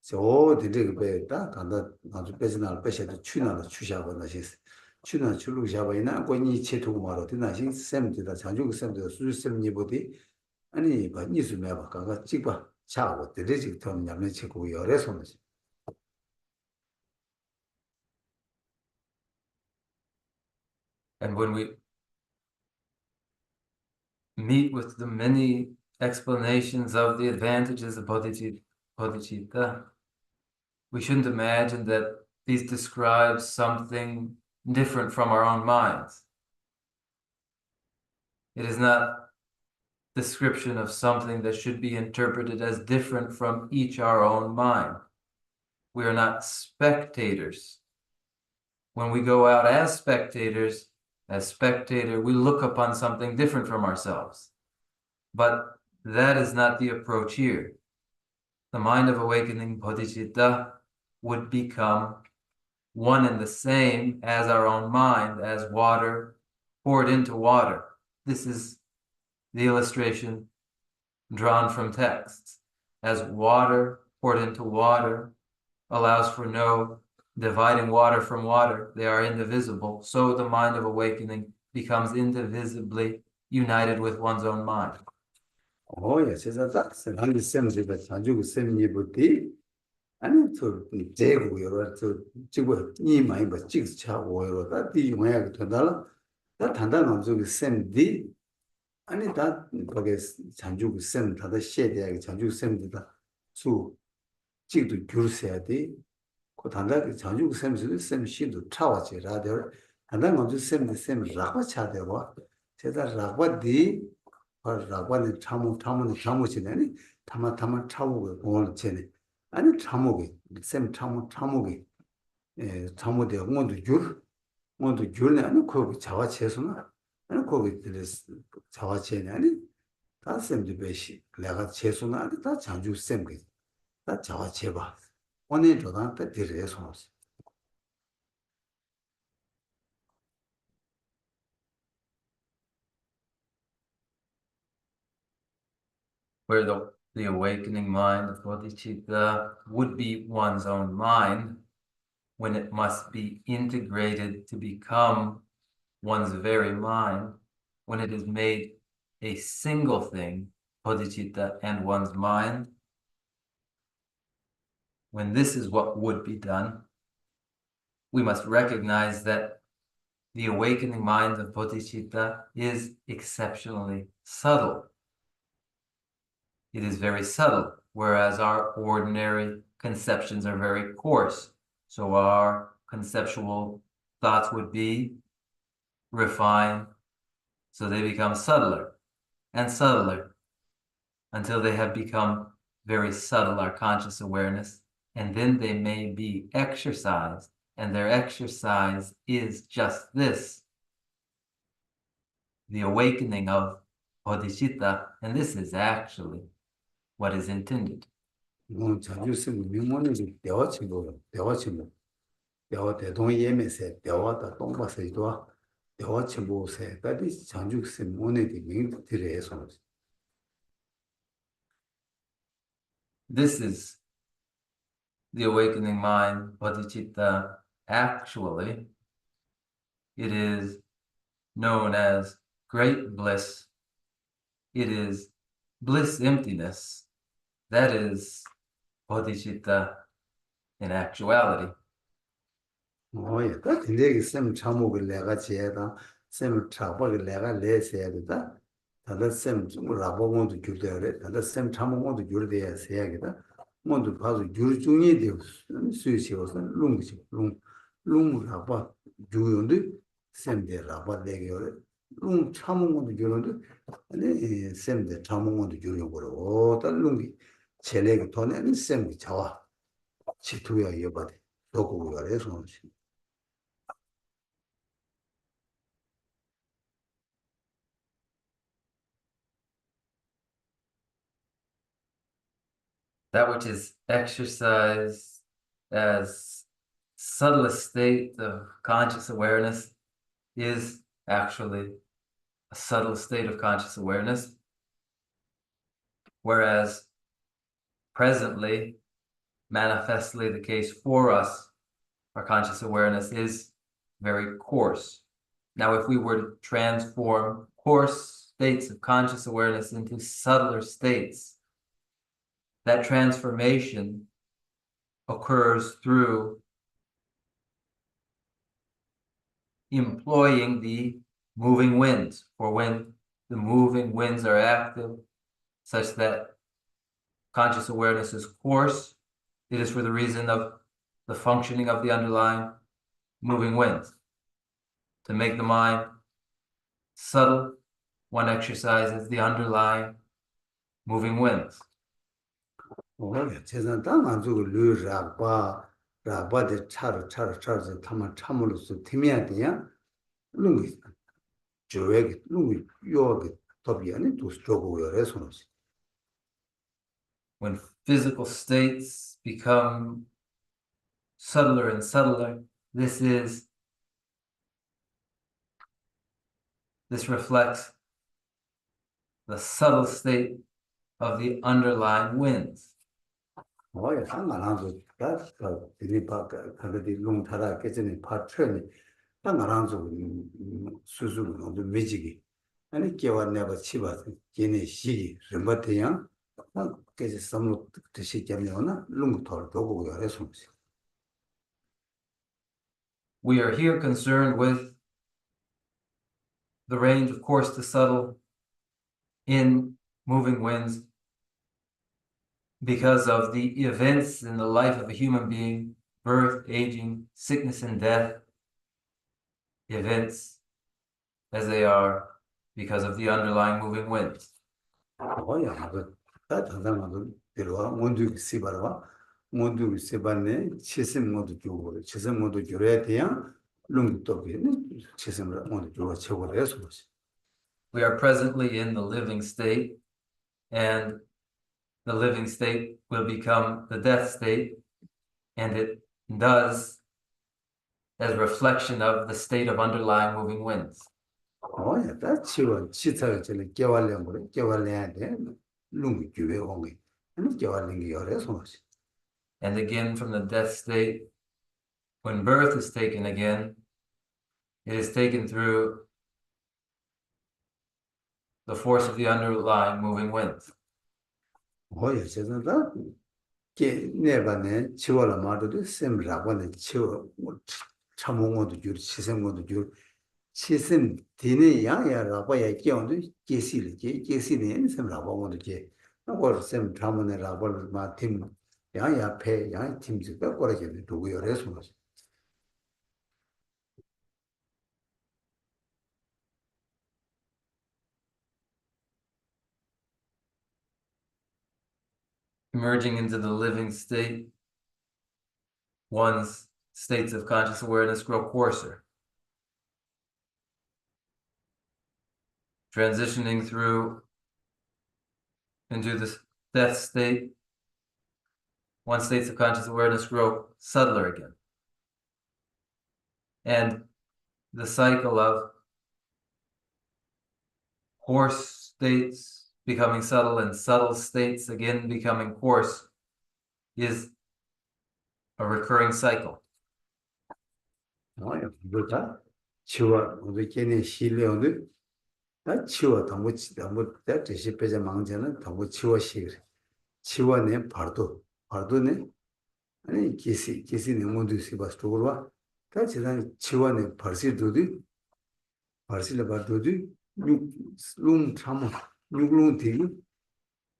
저 되게 배다 간다 아주 배지날 배셔도 추나도 추샤고 나시 추나 출루 샤바이나 거니 체토고 말어 되나시 셈디다 자주 그 셈도 수수 셈니보디 아니 봐 니스메 봐 가가 찍봐 자고 되지 돈 냠내 치고 열에서 뭐지 And when we meet with the many explanations of the advantages of bodhicitta, we shouldn't imagine that these describe something different from our own minds. It is not description of something that should be interpreted as different from each our own mind. We are not spectators. When we go out as spectators, we look upon something different from ourselves. But that is not the approach here. The mind of awakening bodhicitta would become one and the same as our own mind, as water poured into water. This is the illustration drawn from texts. As water poured into water allows for no dividing water from water, they are indivisible, so the mind of awakening becomes indivisibly united with one's own mind. 예, 진짜 딱 한기 셈디다 자주 그 셈니보디 아니 저 제고 여러 저 찍고 이 많이 봐 찍스 차고 여러 다디 용해야 된다 다 단단 남쪽이 셈디 아니 다 거기 자주 그 셈, 다들 시에대하게 자주 셈디다 수 찍도 줄세야 돼. 그 단단 자주 그 셈스 셈 시도 차와지 라더 단단 먼저 셈디 셈 라고 차대고 제가 라고디 라고는 참으시네. 타마 차고 뭘 쟤네. 아니 참고게 셈 참고게 참고대 모두 줄네 아니 거기 자와 채소나 아니 거기 들스 자와 채네 아니 다 셈도 배시 내가 채소나 아니 다 장주 셈게 다 자와 채봐 오늘 도단 때 들에서 Where the awakening mind of bodhicitta would be one's own mind, when it must be integrated to become one's very mind, when it is made a single thing, bodhicitta and one's mind, when this is what would be done, we must recognize that the awakening mind of bodhicitta is exceptionally subtle. It is very subtle, whereas our ordinary conceptions are very coarse. So our conceptual thoughts would be refined, so they become subtler and subtler until they have become very subtle, our conscious awareness, and then they may be exercised, and their exercise is just this, the awakening of bodhicitta, and this is actually what is intended. 자주 쓰는 명문이 대화친구 대화 대동 예매세 대화다 동바세도 대화친구세 까지 자주 쓰는 문에디 명들에서 This is the awakening mind, bodhicitta. Actually, it is known as great bliss. It is bliss emptiness. That is bodhicitta in actuality. 예, 다 근데 쌤 참목을 내가 지에다 쌤을 잡아를 내가 내세야 된다. 다들 쌤 라보고도 줄대래. 다들 쌤 참목도 줄대야 세야겠다. 모두 봐도 줄 중에 되어 수시어서 룽 라바 주요인데 쌤들 라바 내게요. 룽 참목도 줄는데 아니 쌤들 참목도 줄요 거로. 달룽이 쟤네가 돈에는 쌤이 자와. 지투야 여바데. 도구 그래서 that which is exercised as subtlest state of conscious awareness is actually a subtle state of conscious awareness, whereas presently, manifestly the case for us, our conscious awareness is very coarse. Now, if we were to transform coarse states of conscious awareness into subtler states, that transformation occurs through employing the moving winds, for when the moving winds are active, such that conscious awareness is coarse, it is for the reason of the functioning of the underlying moving winds. To make the mind subtle, one exercises the underlying moving winds. 세상 땅안 주고 라바데 차르 타마 참으로서 팀이야디야 룽이 조액 룽이 요게 더비안에 두 스트로고여래 손없이 When physical states become subtler and subtler, this reflects the subtle state of the underlying winds. 뭐야 상관한도 다 디니파 가게디 룽타라 깨지니 파트니 상관한도 수수로 너도 매지기 아니 깨와 내가 치바 걔네 시기 름바테야 그래서 섬로 뜻이 겸려나 룽토를 도고 요래 손없이 We are here concerned with the range of coarse to subtle in moving winds because of the events in the life of a human being, birth, aging, sickness, and death, events as they are because of the underlying moving winds. 뭐야 다 당당하고 들어와 모두 시바라와 모두 시바네 치심 모두 주고 치심 모두 줘야 돼야 룽토게 치심을 모두 줘 최고로 해서 We are presently in the living state, and the living state will become the death state, and it does as reflection of the state of underlying moving winds. 뭐야 다 치워 치차가 전에 깨발령 그래 깨발려야 돼 룽이 주에 온게 아니 깨발린 게 열어서 And again, from the death state, when birth is taken again, it is taken through the force of the underlying moving winds. 뭐야 세상다 게 내가네 치워라 말도 셈라고네 치워 참몽어도 줄 치생어도 줄 치생 디네 야야라고야 끼어도 계시리 계시네 셈라고도 게 그걸 셈 참문에 라고를 마팀 야야 폐 야야 팀즈가 거래게 두고 열어서 Emerging into the living state, one's states of conscious awareness grow coarser. Transitioning through into this death state, one's states of conscious awareness grow subtler again. And the cycle of coarse states becoming subtle and subtle states again becoming coarse is a recurring cycle. 뭐다 치워 우리 걔네 실내오늘 다 치워 너무 다 대시 빼자 망자는 너무 치워시 치워내 바도네 아니 기시 모두 시바스토로와 다 지난 치워내 벌시도디 벌시를 바도디 룸 참아 육룸 되기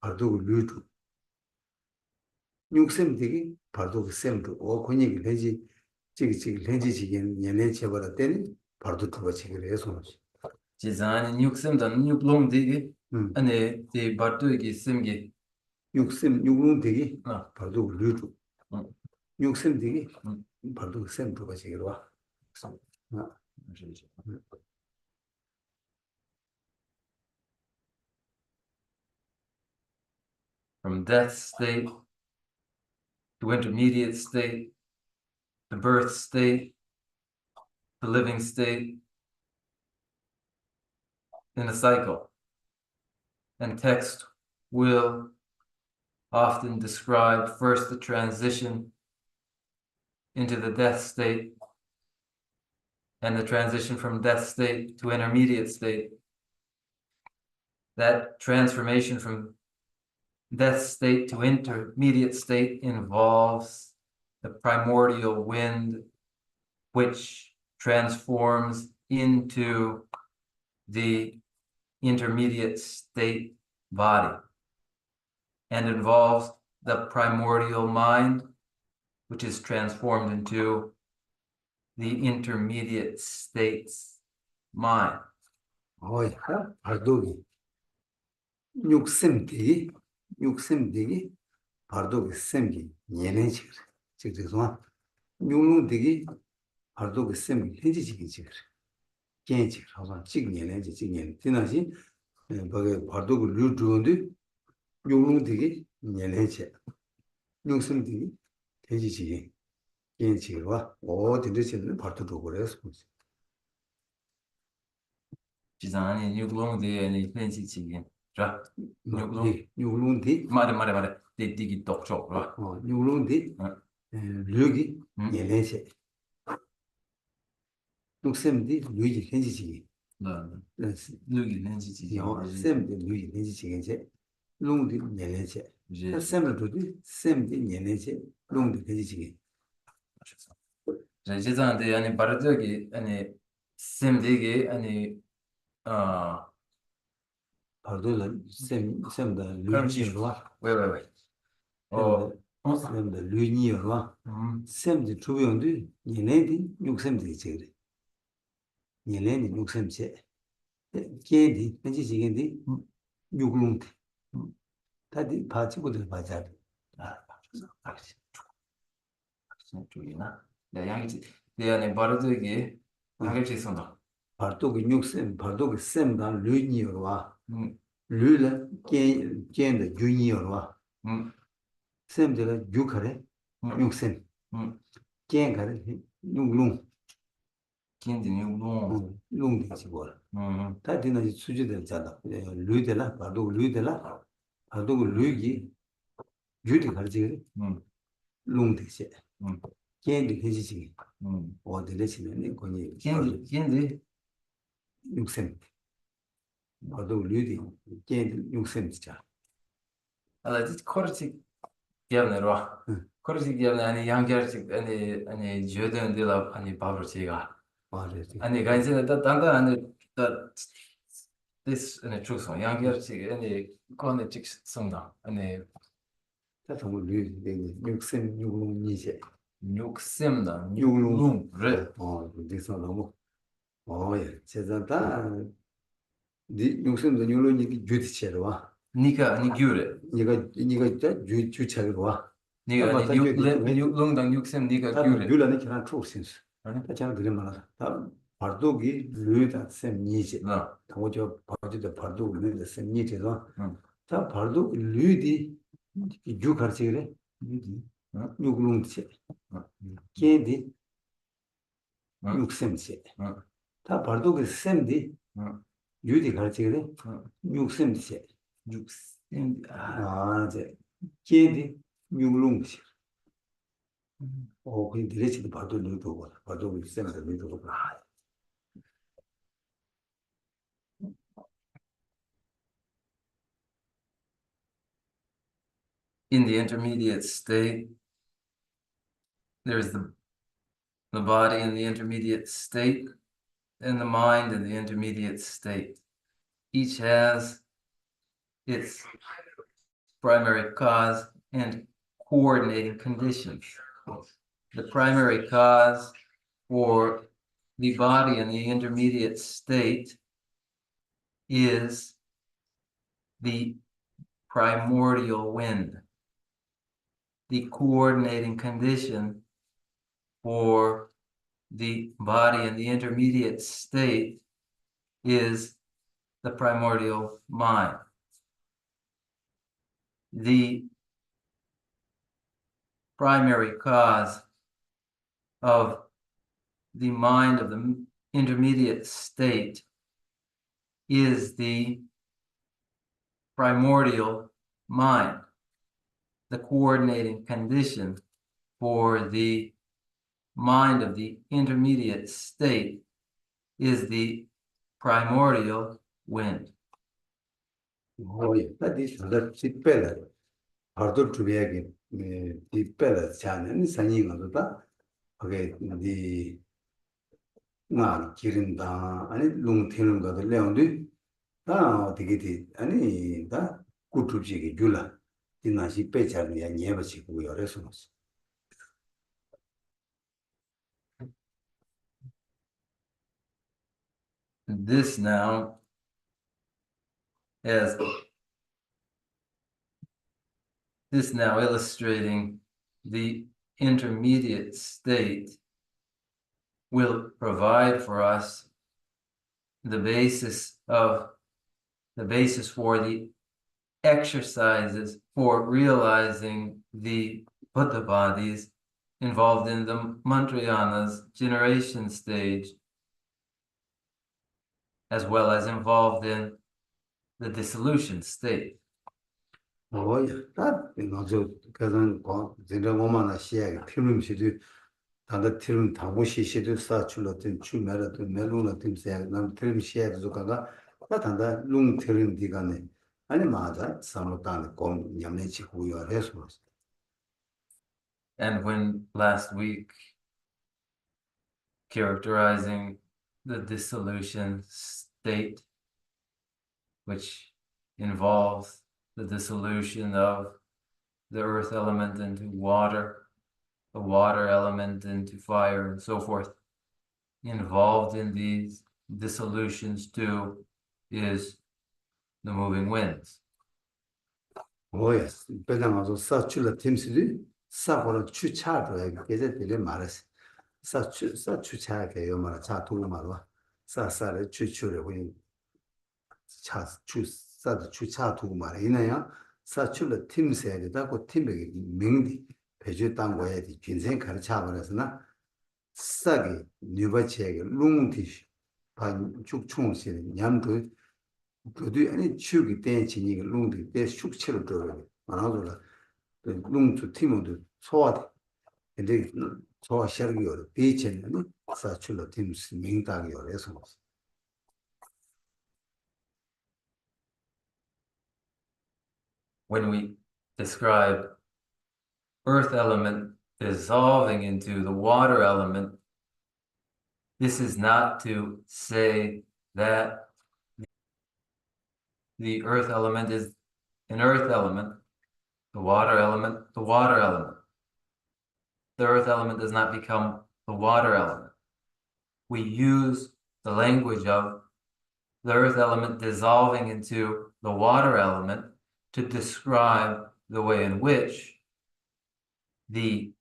바도 류도 육셈 되기 바도 셈도 오 권익이 되지 지기 렌지지긴 얘네 제발 때는 바도 두버치기를 해서 지산 육semdan 육롱 되기 아니 디 바도기 셈기 육룸 되기 바도 류도 육셈 되기 음. 바도 셈 두버치기로 와 From death state the intermediate state, the birth state, the living state, in a cycle. And text will often describe first the transition into the death state and the transition from death state to intermediate state. That transformation from death state to intermediate state involves the primordial wind, which transforms into the intermediate state body, and involves the primordial mind, which is transformed into the intermediate states mind. 어이가 발도기 육sem되기 발도기 셈기 예내지 즉즉 육lum되기 발도기 셈기 해지지기 즉 겐지 하고 직 예내지 직 예내 지나시 거기 발도기 류주인데 육lum되기 예내지 육sem되기 해지지기 겐지와 어디든지 발도도 그래서 지상하니 육롱대 아니 펜시치기 자 육lum디 말해 디기 똑똑 봐 육lum디 류기 예내지 육sem디 류기 겐지지기 네 류기 펜시치기 셈디 류기 겐지지기 롱디 예내지 셈도 셈디 예내지 롱디 겐지지기 자 지상한테 아니 바르저기 아니 셈되게 아니 발도는 셈다 류니어와 왜 셈다 류니어와 셈디 주변도 예내디 육셈디 제그래 예내디 육셈제 게디 겐지지기디 육롱디 다디 바치고들 바자 알지 쪽이나 내 양이지 내 안에 바르저기 양이지 있었다 발도기 육셈 발도기 셈다 류니어와 류라 겐의 유니어와 셈들 육하래 육셈 겐가래 육롱 긴디 육롱 롱디 지고라 다디나 수지들 자다 류들라 발도기 류들라 발도기 류기 유디 가르지 롱디세 겐디 해지지 어디를 치면 거기 긴디 육셈 발도기 류디 겐디 육셈이자 알아지 코르치 기억내로 코르치 기억내 아니 양결식 아니 저던들라 아니 바브르치가 말이지 아니 간신에 단단 아니 this 아니 추소 양결식 아니 코네 직성다 아니 다 정말 류디 육셈 육롱이제 육셈다 육롱 그래 어디서 너무 예 제자다 니 육셈도 육롱이 주디체로와 니가 아니 규래 니가 있다 주체로와 니가 아니 육롱당 육셈 니가 규래 류라는 기란 초신수 아니 다 제가 드린 말아 다 발도기 류다 셈 니제 나 당오저 바지도 발도 류다 셈 니제도 다 발도 류디 유 가르치 그래 류디 육롱체 겐디 육셈체 다 발도기 셈디 유디 가르치 그래 육셈체 육셈 이제 겐디 육롱체 그 디레치도 발도 류도 발도 셈도 류도 in the intermediate state, there's the body in the intermediate state and the mind in the intermediate state. Each has its primary cause and coordinating conditions. The primary cause for the body in the intermediate state is the primordial wind. The coordinating condition for the body in the intermediate state is the primordial mind. The primary cause of the mind of the intermediate state is the primordial mind. The coordinating condition for the mind of the intermediate state is the primordial wind. that is the better. Harder to be again, the better channel, and signing of the okay, the 나 기른다 아니 롱 튀는 거들 내용도 다 되게 아니 다 꾸트지게 줄라 이나시 빼자는 야 녀버지고 여래서 This now as this now illustrating the intermediate state will provide for us the basis for the exercises for realizing the Buddha bodies involved in the Mantrayana's generation stage, as well as involved in the dissolution state. 다 이제 그런 거 진짜 뭐만나 시에 필름시도 다들 필름 당고시시도 사출로든 주매라도 멜로라든 남 필름 시에도 가가 다 단다 롱 필름 디가네 아니 맞아 사모탄 공 냠내치 후요 해서 And when last week characterizing the dissolution state, which involves the dissolution of the earth element into water, the water element into fire, and so forth. Involved in these dissolutions too is the moving winds. yes 배당하고 사출로 팀스리 사고로 추차도 계제들이 말았어 사추차게 요마라 차 두고 말와 사사를 추추를 우리 차 추사도 추차 두고 말아 이나야 사출로 팀세에다 그 팀의 명디 배주 땅 거에 진생 가르쳐 버려서나 싸게 뉴바체게 룽티 반 죽충시 냠도 그도 아니 추기 때 진이가 룽디 때 숙체로 들어 말하더라 룽투 팀도 소화돼 근데 소화 시작이요 비체는 사출로 팀스 명당이요 그래서 When we describe earth element dissolving into the water element, this is not to say that the earth element is an earth element, the water element, the water element. The earth element does not become the water element. We use the language of the earth element dissolving into the water element to describe the way in which the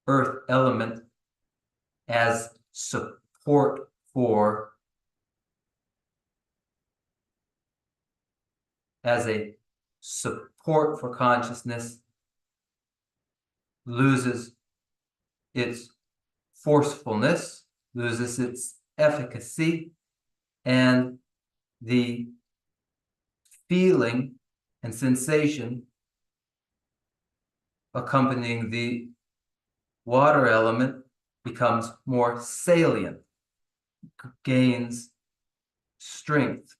earth element as support for, as a support for consciousness, loses its forcefulness, loses its efficacy, and the feeling and sensation accompanying the water element becomes more salient, gains strength.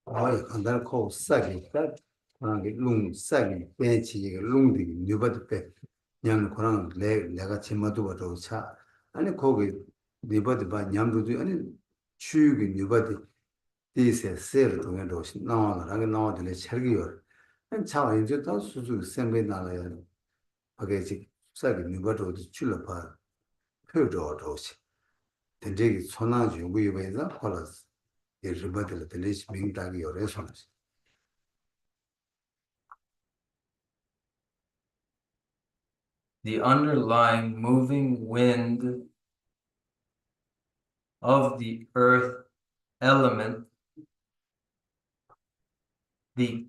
간단히 코 싸게 그게 룽 싸게 배치게 룽디 뉴버드 배 냠 그런 내가 제마도 봐도 차 아니 거기 뉴버드 바 냠도도 아니 추기 뉴버드 디세 세를 통해서 나와라게 나와들 차기요 차 이제 다 수수 생배 나라야 그게 지 싸게 뉴버드도 출러 봐 표저도 된대기 손아지 요구에서 콜라스 예르바들 들리시 민다기 요래서 The underlying moving wind of the earth element, the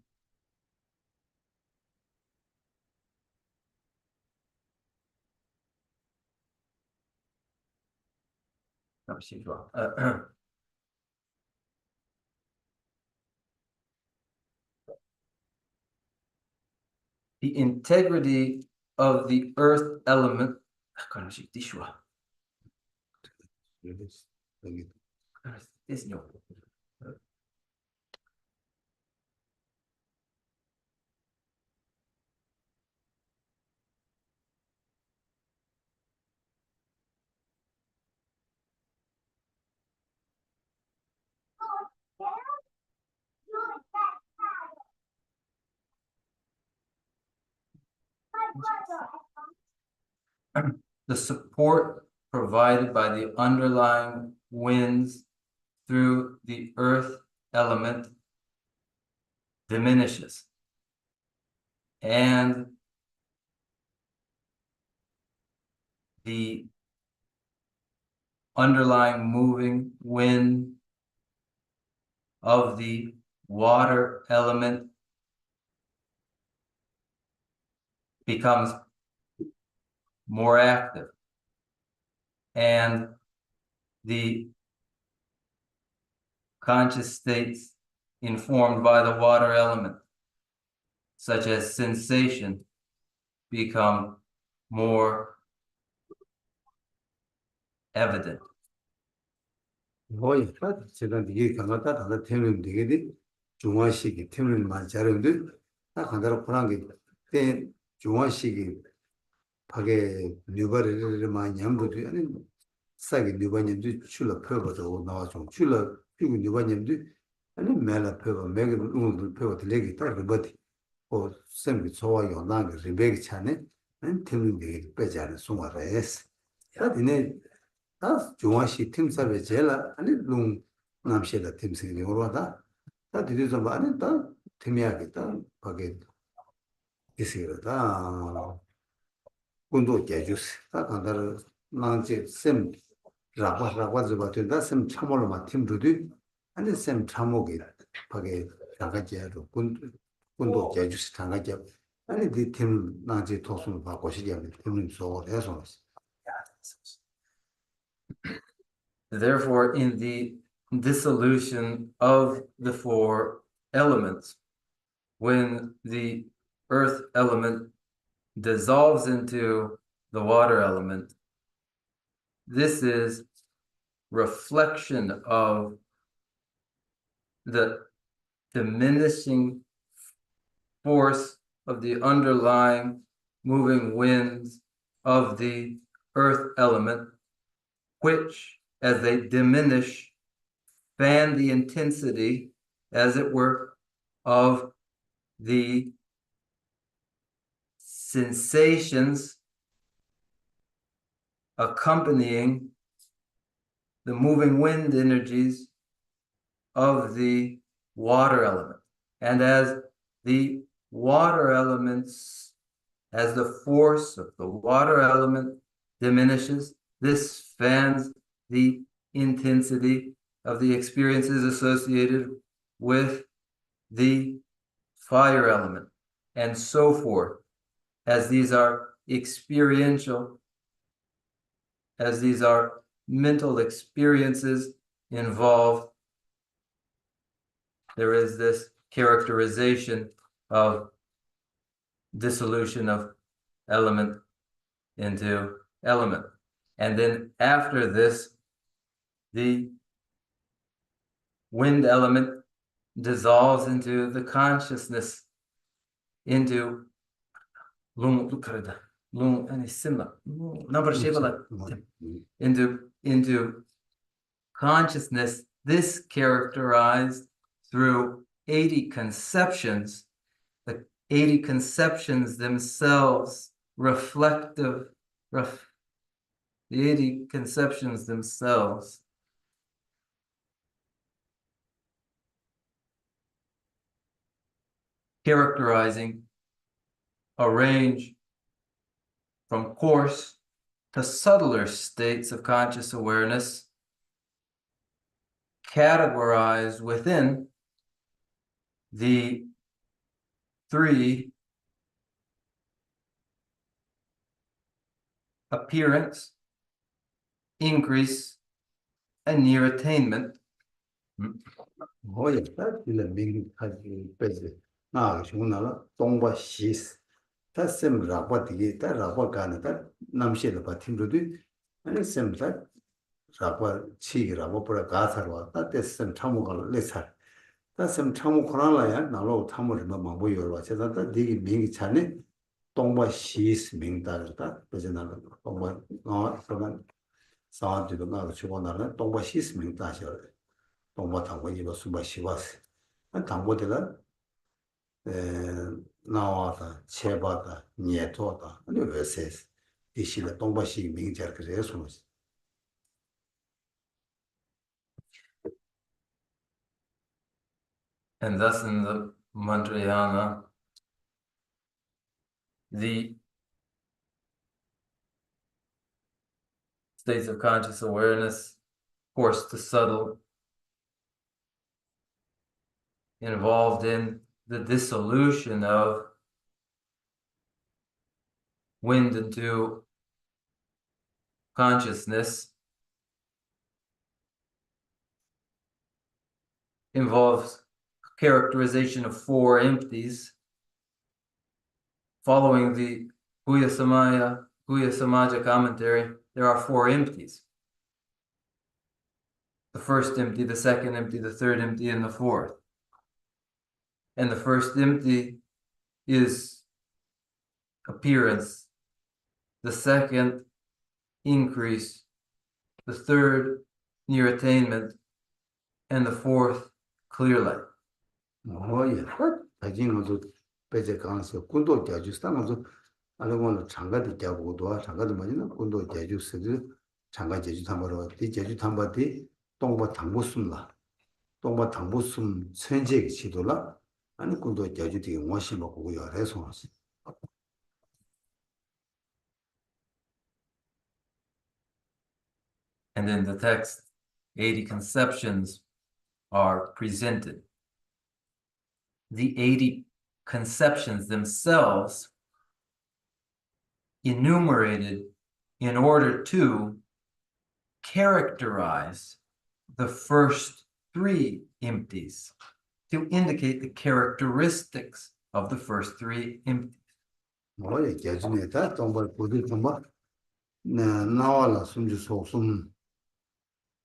The integrity of the earth element. The support provided by the underlying winds through the earth element diminishes, and the underlying moving wind of the water element becomes more active, and the conscious states informed by the water element, such as sensation, become more evident. 뭐야, 제가 이게 강하다 다다 태면 되게 중화식이 태면 많이 잘하는데 딱 한다로 보란 게때 중화식이 파게 뉴버를 많이 냠도 아니 싸게 뉴버님도 출러 펴봐도 나와 좀 출러 피고 뉴버님도 아니 매라 펴봐 매게 누구 펴봐 되게 딱 버디 어 쌤이 좋아요 나게 리베기 차네 안 태면 되게 빼지 않은 송아래스 다디네 다 중화시 팀사베 제라 아니 룽 남셰다 팀생이 오르다 다 디디서 많이 다 팀이야겠다 거기 있으려다 군도 제주스 다 간다를 나한테 쌤 라고 잡아도 쌤 참으로만 팀도도 아니 쌤 참목이 거기 나가지야로 군도 제주스 당가지 아니 디팀 나한테 도움을 받고 싶으면 팀을 해서 Therefore, in the dissolution of the four elements, when the earth element dissolves into the water element, this is reflection of the diminishing force of the underlying moving winds of the earth element, which, as they diminish, fan the intensity, as it were, of the sensations accompanying the moving wind energies of the water element. And as the water elements, as the force of the water element diminishes, this fans the intensity of the experiences associated with the fire element, and so forth, as these are experiential, as these are mental experiences involved. There is this characterization of dissolution of element into element. And then after this, the wind element dissolves into the consciousness, into into consciousness, this characterized through 80 conceptions, the 80 conceptions themselves reflective, the 80 conceptions themselves characterizing a range from coarse to subtler states of conscious awareness, categorized within the three: appearance, increase, and near attainment. 뭐야, 이래 민하지 빼지. 나 중나라 동바 시스. 다셈 라바 되게 다 라바 가는 다 남시를 봐 팀도도 아니 셈다 라바 치기라고 보라 가사로 왔다 됐음 참고가 레사. 다셈 참고 코라라야 나로 참고를 뭐 뭐요 와. 제가 되게 민이 차네. 동바 시스 민다다. 그래서 나는 동바 그러면 사람들도 나도 주고 나는 동바 시스 민다셔. 동바 당고 이거 수바 시바스. 당고들은 나와다 체바다 니에토다 아니 베세스 이시의 동바시 민절 그래서 And thus in the Mantrayana, the states of conscious awareness, coarse to subtle, involved in the dissolution of wind into consciousness, involves characterization of four empties. Following the Guhya Samaja commentary, there are four empties. The first empty, the second empty, the third empty, and the fourth. And the first empty is appearance. The second, increase. The third, near attainment. And the fourth, clear light. 뭐야 다진어도 배제 강서 군도 대주스탄어도 알고는 장가도 대고도 장가도 뭐냐 군도 대주스도 장가 제주 탐바로 디 제주 탐바디 동바 당보숨라 동바 당보숨 천지의 지도라 아니 군도 대주디 원시 먹고 열해서 And in the text, 80 conceptions are presented. The 80 conceptions themselves enumerated in order to characterize the first three empties, to indicate the characteristics of the first three empties. 뭐야 제주에다 동바 부디 동바 나와라 숨주 속숨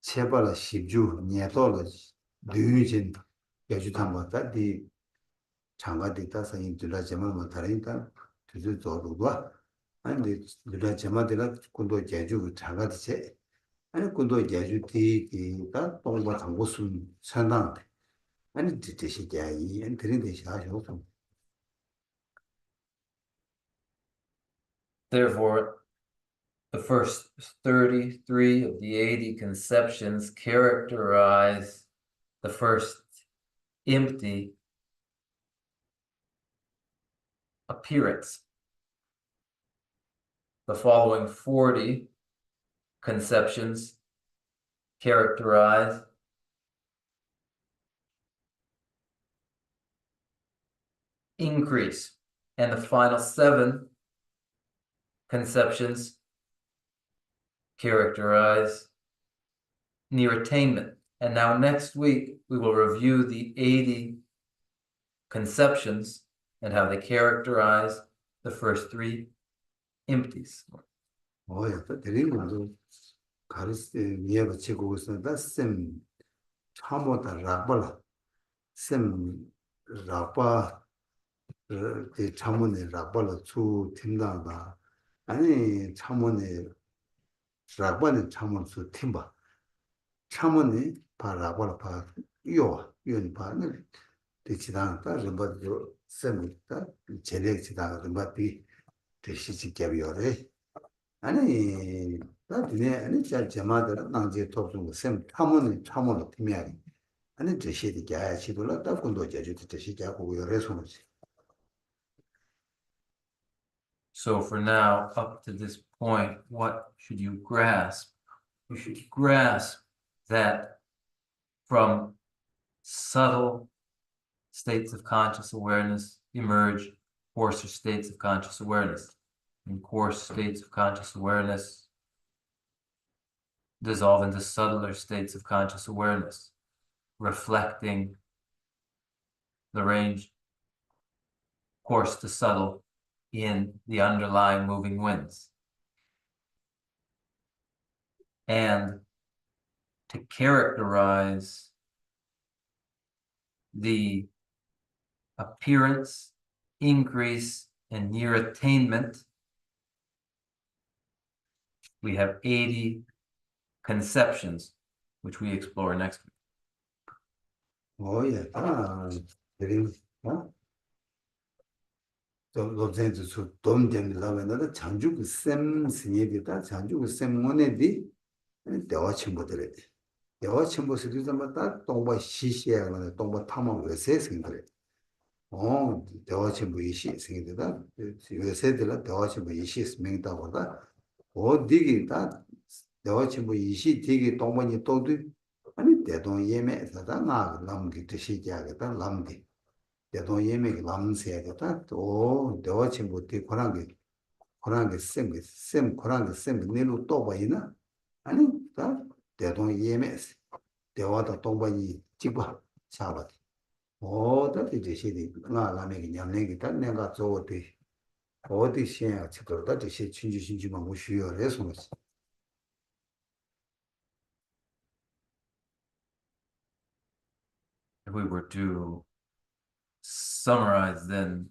체발라 십주 니에돌라 류진 제주 탐바다 디 장가디 따서 인들라 제만 다른다 그저 저도가 아니 들라 제마들라 군도 제주 장가디 제 아니 군도 제주디 기가 동바 당고숨 산당 아니 뜻이 대이 엔트리 대샤죠. Therefore, the first 33 of the 80 conceptions characterize the first empty appearance. The following 40 conceptions characterize increase, and the final 7 conceptions characterize near attainment. And now next week, we will review the 80 conceptions and how they characterize the first 3 empties. 뭐야 드린 것도 가르스 니에가 치고 있는다 셈 참모다 라발라 셈 라바 그 참모네 라발라 주 팀다다 아니 참모네 라발은 참모수 팀바 참모네 바라발라 바 요는 바는 대치다다 르바도 셈다 제렉치다 르바디 대시지 개비어래 아니 나중에 아니 잘 제마들 나제 토종 셈 탐원이 참원을 팀이야기 아니 대시디 개시돌라 답군도 제주도 대시게 하고 열애소지. So for now, up to this point, what should you grasp? You should grasp that from subtle states of conscious awareness emerge coarser states of conscious awareness. In coarse states of conscious awareness dissolve into subtler states of conscious awareness, reflecting the range, coarse to subtle, in the underlying moving winds. And to characterize the appearance, increase, and near attainment, we have 80 conceptions, which we explore next week. Oh, yeah. 로젠즈 돈된 라면은 장주 샘 스니디다 장주 샘 원에디 대화 친구들이 대화 친구들이 좀다 동바 시시하거나 동바 탐험 외세 생들 대화 친구 이시 생기다 외세들 대화 친구 이시 생긴다고다 어디기다 대화 친구 이시 되게 동반이 또도 아니 대동 예매에서다 나 남기도 시작하다 남기 대동 예매가 남세야겠다 또 대화 친구 때 그런 게 쌤 그런 게 쌤, 내로 또 봐이나 아니 다 대동 예매스 대화도 동반이 찍어 잡아 다 이제 시대 나라면 냠내기 다 내가 저어디 어디 시야 치도다 이제 진주신주만 못 쉬어래 손을 If we were to summarize then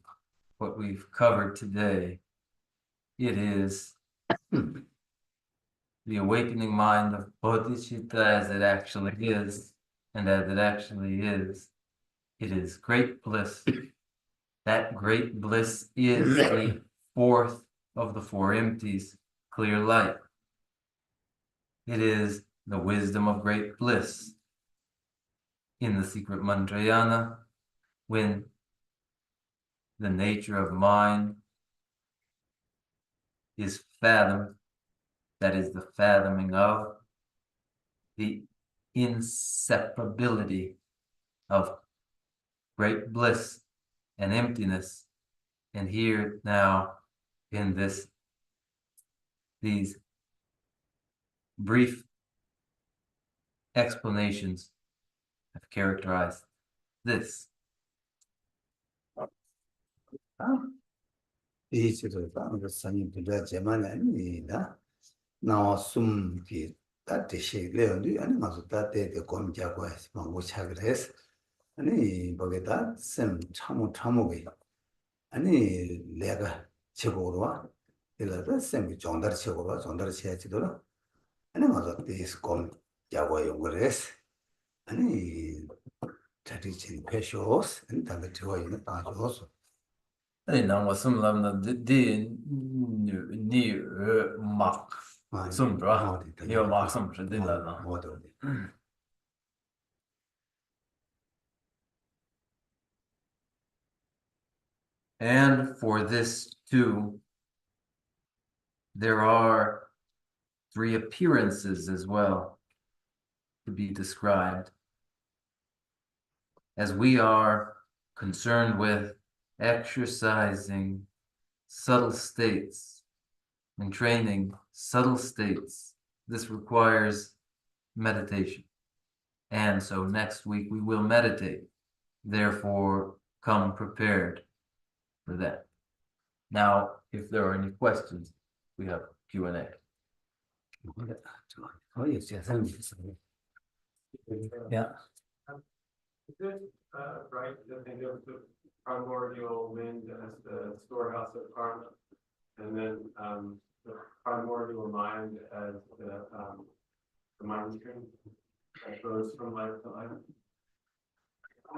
what we've covered today, it is the awakening mind of Bodhisattva as it actually is, and as it actually is, it is great bliss. That great bliss is the fourth of the four empties, clear light. It is the wisdom of great bliss. In the secret mantrayana, when the nature of mind is fathomed, that is the fathoming of the inseparability of great bliss and emptiness. And here now in these brief explanations have characterized this. 이치도 다른 선이 비자 제만 아니다 나와 숨기 다듯이 레어리 아니 맞아 다때 검자고 해서 뭐 차그래서 아니 거기다 쌤 참고게 아니 내가 제보로 와 이래서 쌤이 정달 제보로 정달 해야지더라 아니 맞아 디스콤 자고 용거래서 아니 자리진 패쇼스 아니 다들 저거 있는 다줘서 아니 나뭐 숨람나 니 막 숨브라 이거 막 숨브라 되잖아. And for this too, there are 3 appearances as well to be described, as we are concerned with exercising subtle states and training subtle states. This requires meditation. And so next week we will meditate. Therefore, come prepared for that. Now, if there are any questions, we have Q&A. Yeah. Is it right to think of the primordial wind as the storehouse of karma, and then the primordial mind as the mind stream that goes from life to life?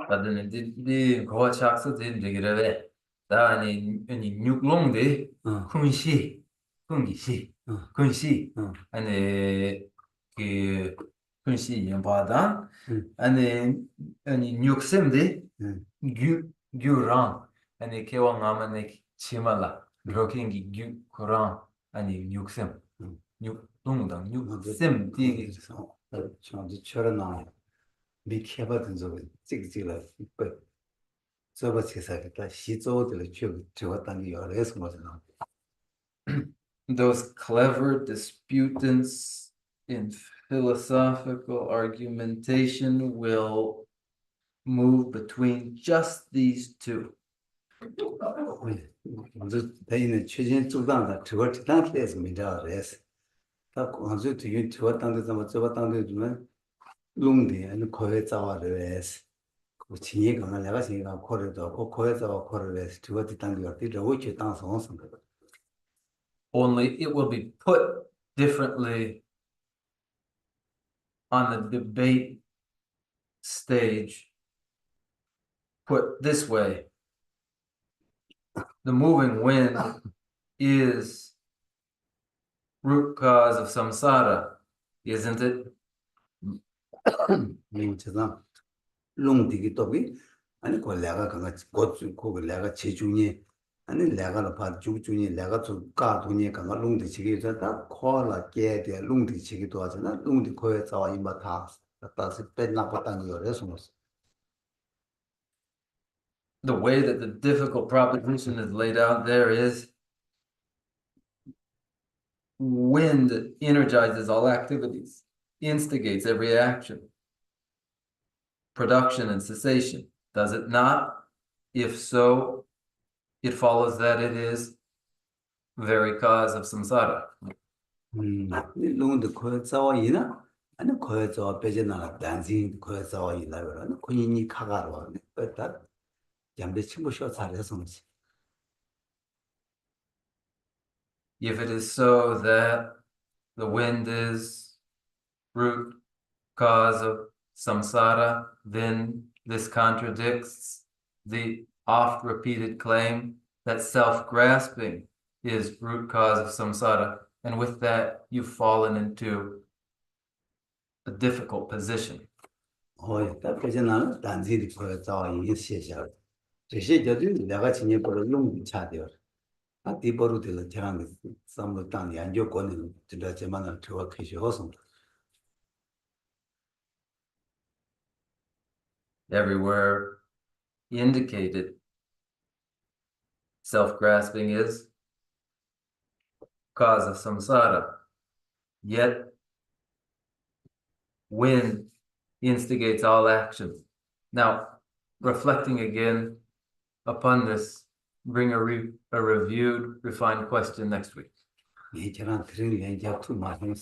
다들 네 거와 착서 되기래. 다 아니 육롱데 훈시 훈기시 훈시 아니 그 훈시 연바다 아니 육sem데 규랑 아니 개왕하면에 치말라 그렇게기 규랑 아니 육셈 육동당 육셈 되게 저런 미켜받은 저 찍찍라 이쁘 저거 세상에다 시조들 저었다는 여러에서 뭐잖아. Those clever disputants in philosophical argumentation will move between just these two. 먼저 대인의 최신 주당다 저거 지당에서 민자래서 다 광주 뒤에 저 당에서 뭐 저거 당에 주면 롱디 아니 거에 자와래서 그 진이 강한 내가 생각 코르도 그 거에서 코르래서 저거 당에 어디 저거 당 성성 Only it will be put differently on the debate stage. Put this way, the moving wind is root cause of samsara, isn't it? 민자상 롱디기 또비 아니 그 내가 강아 그 내가 제중에 아니 내가 봐 중중에 내가 좀 가동에 강아 롱디 지기서 다 코라 게데 롱디 지기도 하잖아 롱디 거에 자와 임바 다 다시 빼나 보다는 요래서 The way that the difficult proposition is laid out there is wind energizes all activities, instigates every action, production and cessation. Does it not? If so, it follows that it is very cause of samsara. 롱디 거에 자와 이나 아니 거에 자와 빼지나 단지 거에 자와 이나 그러나 본인이 가가로 뺐다 잠대 친구 쉬어 잘해서 If it is so that the wind is root cause of samsara, then this contradicts the oft repeated claim that self-grasping is root cause of samsara. And with that, you've fallen into a difficult position. 다 빼지나 단지 거에 자와 이게 시작这些 저도 내가 진행으로 롱디 차대요 아 디버로 될 저랑 삼로 땅 연구 권은 진짜 제만을 저 계시 허송 Everywhere indicated, self-grasping is cause of samsara. Yet, wind instigates all actions. Now, reflecting again upon this, bring a reviewed, refined question next week. 이 저랑 들은 연구 투 마음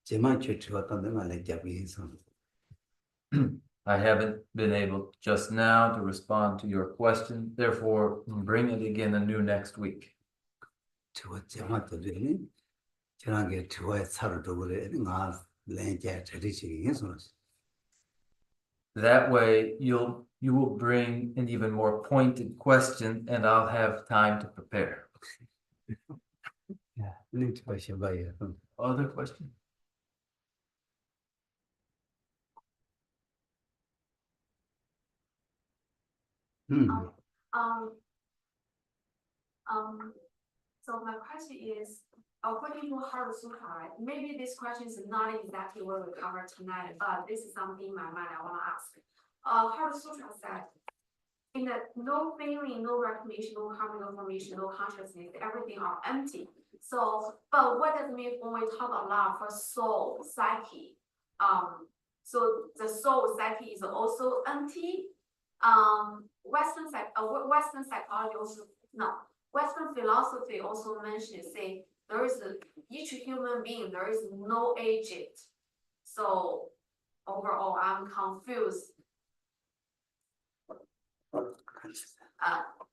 제만 주었던 데만 내잡이서 I haven't been able just now to respond to your question, therefore bring it again anew next week. 저 제만 들으니 저랑 게 저의 차를 두고 나 렌제 저리지 해서 That way you will bring an even more pointed question and I'll have time to prepare. 야, 렌즈 봐시 봐요. Other question? So my question is, according to Heart Sutra, maybe this question is not exactly what we covered tonight, but this is something in my mind I want to ask. Heart Sutra said, in the no feeling, no recognition, no harmony, no formation, no consciousness, everything are empty. So, but what does it mean when we talk a lot for soul, psyche? So the soul, psyche is also empty. Western psychology also, no, Western philosophy also mentions, say, there is each human being, there is no agent. So overall, I'm confused.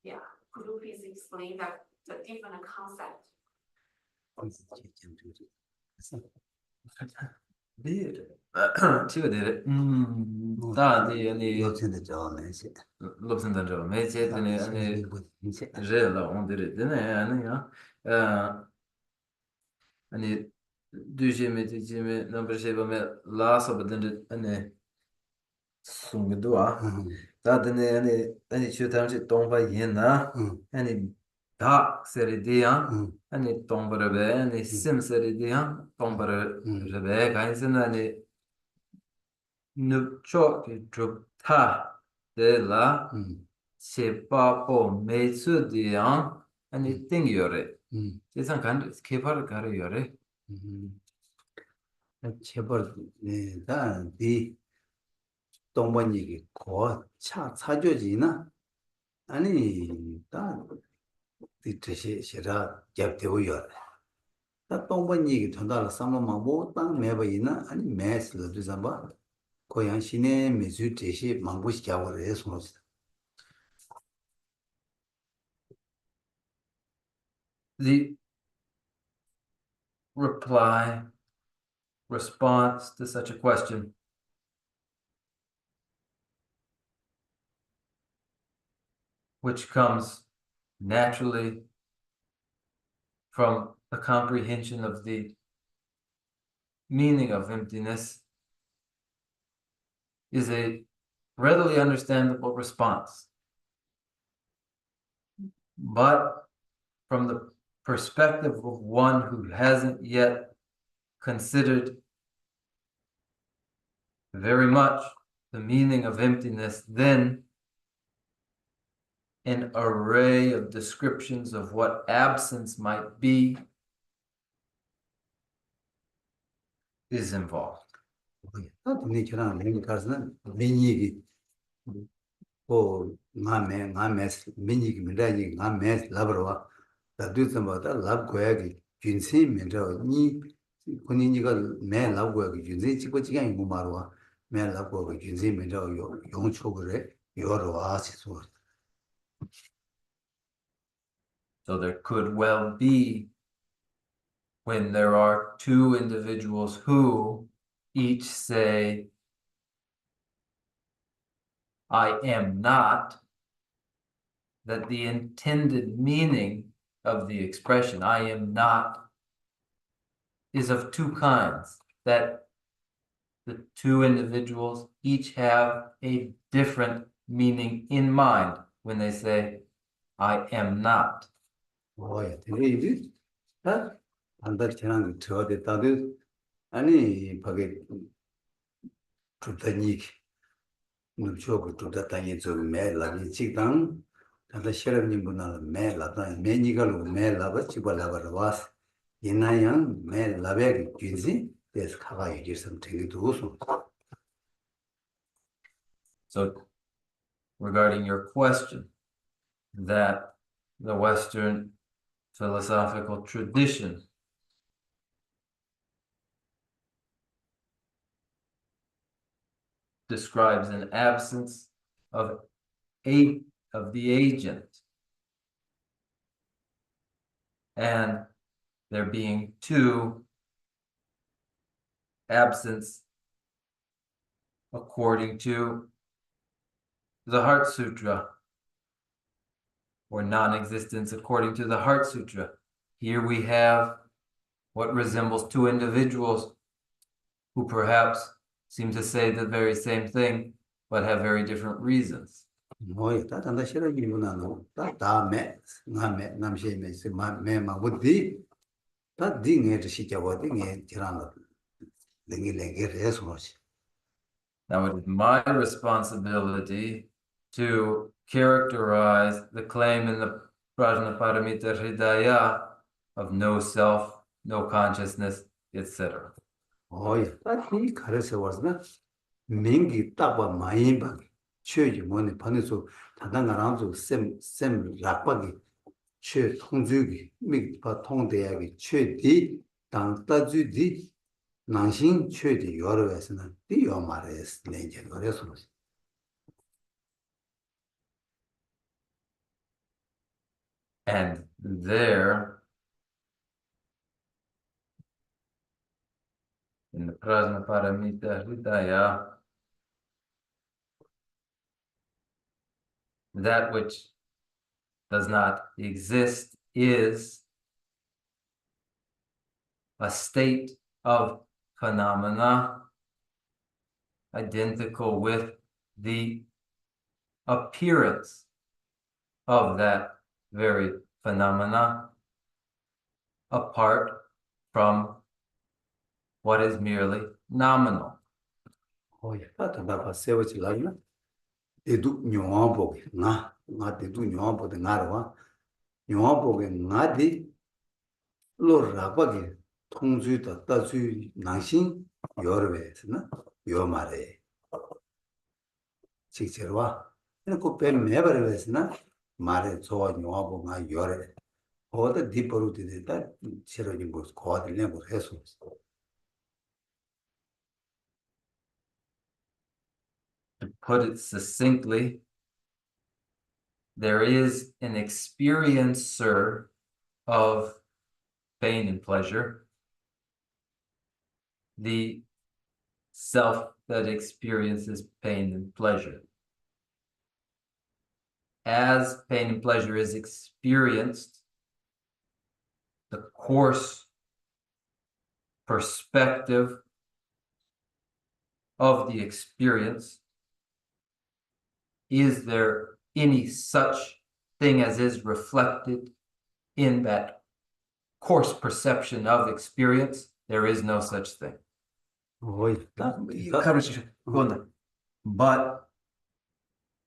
Yeah, could you please explain that the different concept? Did Two did it. Da the 요즘에 저 내시 looks in the job. Made it and real on did it. Then and du Jimmy to Jimmy number shape me last of the and sungdua. That any two times it don't by yin any dark seridia any tomber any sim seridia tomber rebe guys and any nupchok drup ta de la sepa po meitsu dian anything yore. It's a kind of skipper carry yore. 제벌 다디 동반이기 고차 차조지나 아니 다 뒤트시 시라 잡되고요. 다 동반이기 전달 삼만망보 땅 매버이나 아니 매스를 두자바 고양 시내 매주 제시 망보시 자고를 해서 The response to such a question which comes naturally from the comprehension of the meaning of emptiness is a readily understandable response. But from the perspective of one who hasn't yet considered very much the meaning of emptiness, then an array of descriptions of what absence might be is involved. 니 저랑 가서는 민이기 나매 민이기 민다니 나매 라버와 다두스마다 랍고야기 균세 민저 니 군인이가 매 랍고야기 균세 찍고 지간이 뭐 말와 매 랍고야기 균세 민저 용초그래 요로와 시소. So there could well be, when there are two individuals who each say, I am not, that the intended meaning of the expression, I am not, is of two kinds, that the two individuals each have a different meaning in mind when they say, I am not. 뭐야, 되게 다 안달 지난 저대다도 아니 밖에 주다니 누쇼고 주다다니 좀 매라니 직당 다다 시럽님 분할 매라다 매니가로 매라바 집발라바라 와스 이나양 매라베 균지 데스 카가 얘기했으면 되게 두고. So regarding your question, that the Western philosophical tradition describes an absence of the agent, and there being two, absence according to the Heart Sutra, or non-existence according to the Heart Sutra. Here we have what resembles two individuals who perhaps seem to say the very same thing, but have very different reasons. 뭐야, 다단다 시럽님 분할로 다매 나매 남시에 매마 부디 다 딩에 시켜고 딩에 지나는 랭이랭이 해서. Now it is my responsibility to characterize the claim in the Prajnaparamita Hridaya of no self, no consciousness, etc. 뭐야, 이 가르쳐 왔으나 민기 따바 많이 봐. 최지 뭐네 반에서 다단가랑도 셈 락박이 최 통주기 미파 통대야기 최디 당따주디 낭신 최디 여러에서는 띠요 말에서 내게 그래서. And there, in the Prajnaparamita Hridaya, that which does not exist is a state of phenomena identical with the appearance of that very phenomena, apart from what is merely nominal. 뭐야, 다단다 세워지라나 대두 뇽보게 나 대두 뇽보데 나라와 뇽보게 나디 로라바게 통주다 따주 낭신 요르베스나 요 말에 직절와 그 뱀 매버르베스나 말에 좋아 요하고 나 요래 어디 디버로 되다 싫어진 거 고아들려 뭐 해서 To put it succinctly, there is an experiencer of pain and pleasure, the self that experiences pain and pleasure. As pain and pleasure is experienced, the course perspective of the experience, is there any such thing as is reflected in that course perception of experience? There is no such thing. But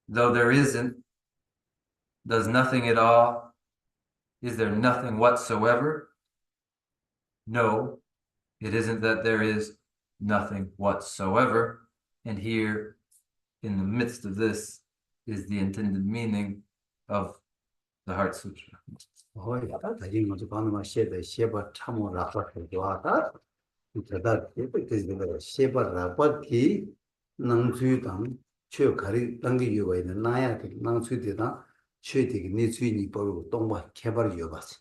though there isn't, does nothing at all? Is there nothing whatsoever? No, it isn't that there is nothing whatsoever. And here, in the midst of this, is the intended meaning of the Heart Sutra. 다시 먼저 가는 말 시에다 시에바 참고 라파를 좋아하다 저다 그래서 시에바 라파티 능수당 최 가리 당기 요가 있는 나야 그 능수대다 최되게 네 주인이 버리고 동바 개발 요바지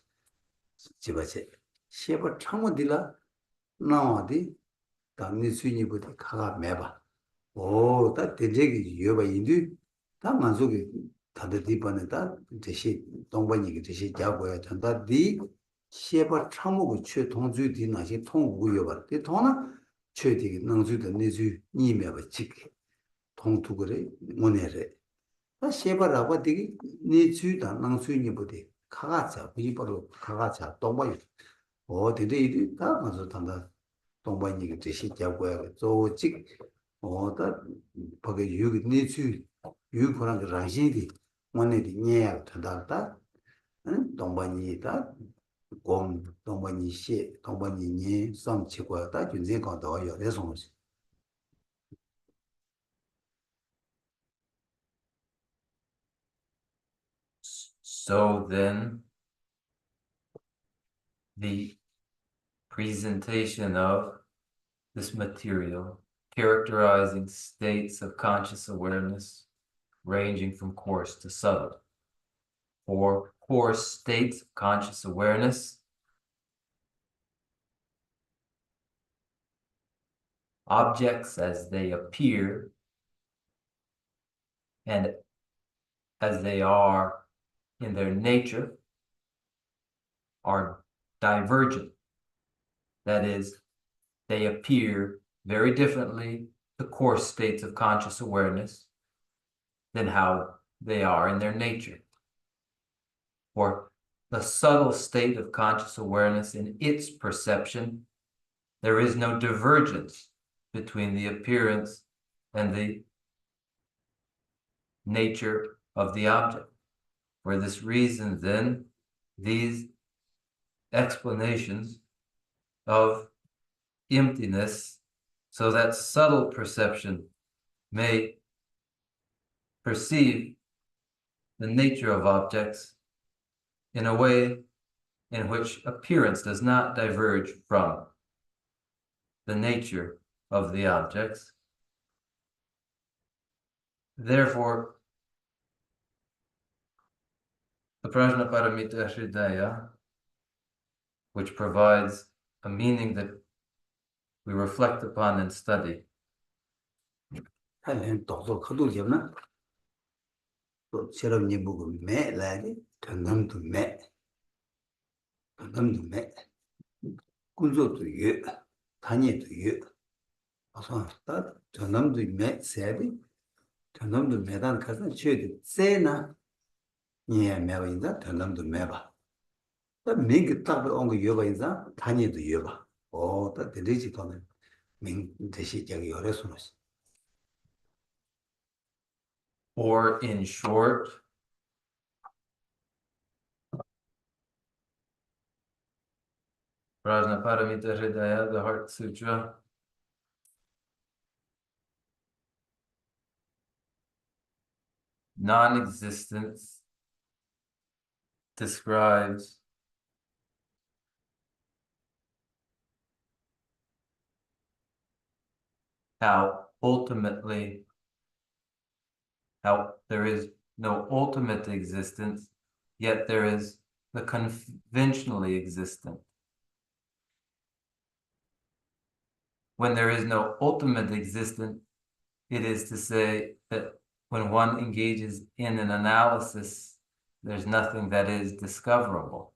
집어지 시에바 참고들라 나와디 당니 주인이부터 가가 매봐 오다 대제기 요바 인도 다 만족이 다들 뒤번에다 대시 동반이기 대시 자고야 전다 뒤 시에바 참고 최 통주 뒤 나시 통구여바 뒤 통나 최되게 능주도 내주 이메바 직 통투거래 문에래 다 시에바라고 되게 내주다 능수인이부터 가가자 비바로 가가자 동반이 어디도 이리 다 맞아 단다 동반이기 대시 자고야 조직 어다 거기 육 내주 육고랑 그 라신이 원래디 녀야 다다다 동반이다 공 동반이 시 동반이 녀 섬치고 다 준세가 더 여래서 So then, the presentation of this material, characterizing states of conscious awareness, ranging from coarse to subtle. For coarse states of conscious awareness, objects as they appear and as they are in their nature are divergent. That is, they appear very differently to coarse states of conscious awareness than how they are in their nature. For the subtle state of conscious awareness in its perception, there is no divergence between the appearance and the nature of the object. For this reason, then, these explanations of emptiness, so that subtle perception may perceive the nature of objects in a way in which appearance does not diverge from the nature of the objects. Therefore, the Prajnaparamita Hridaya, which provides a meaning that we reflect upon and study, 독서 거두려나 또 새로운 보고 매라니 전남도 매 군조도 예 단위도 예 어서 다 전남도 매 세비 전남도 매단 가서 최대 세나 예 매인다 전남도 매봐 또 민기 딱 온거 여봐인자 단위도 여봐 또 되지 돈은 민 대시 저기 열어서는 or in short, Prajnaparamita Hridaya, the Heart Sutra. Non-existence describes how there is no ultimate existence, yet there is the conventionally existent. When there is no ultimate existence, it is to say that when one engages in an analysis, there's nothing that is discoverable.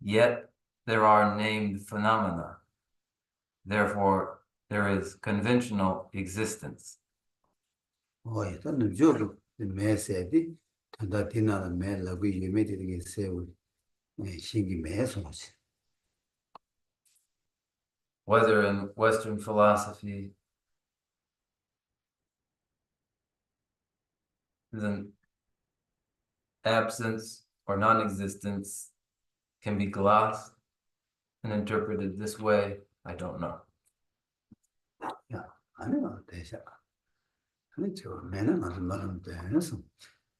Yet there are named phenomena. Therefore, there is conventional existence. Whether in Western philosophy, then absence or non-existence can be glossed and interpreted this way, I don't know.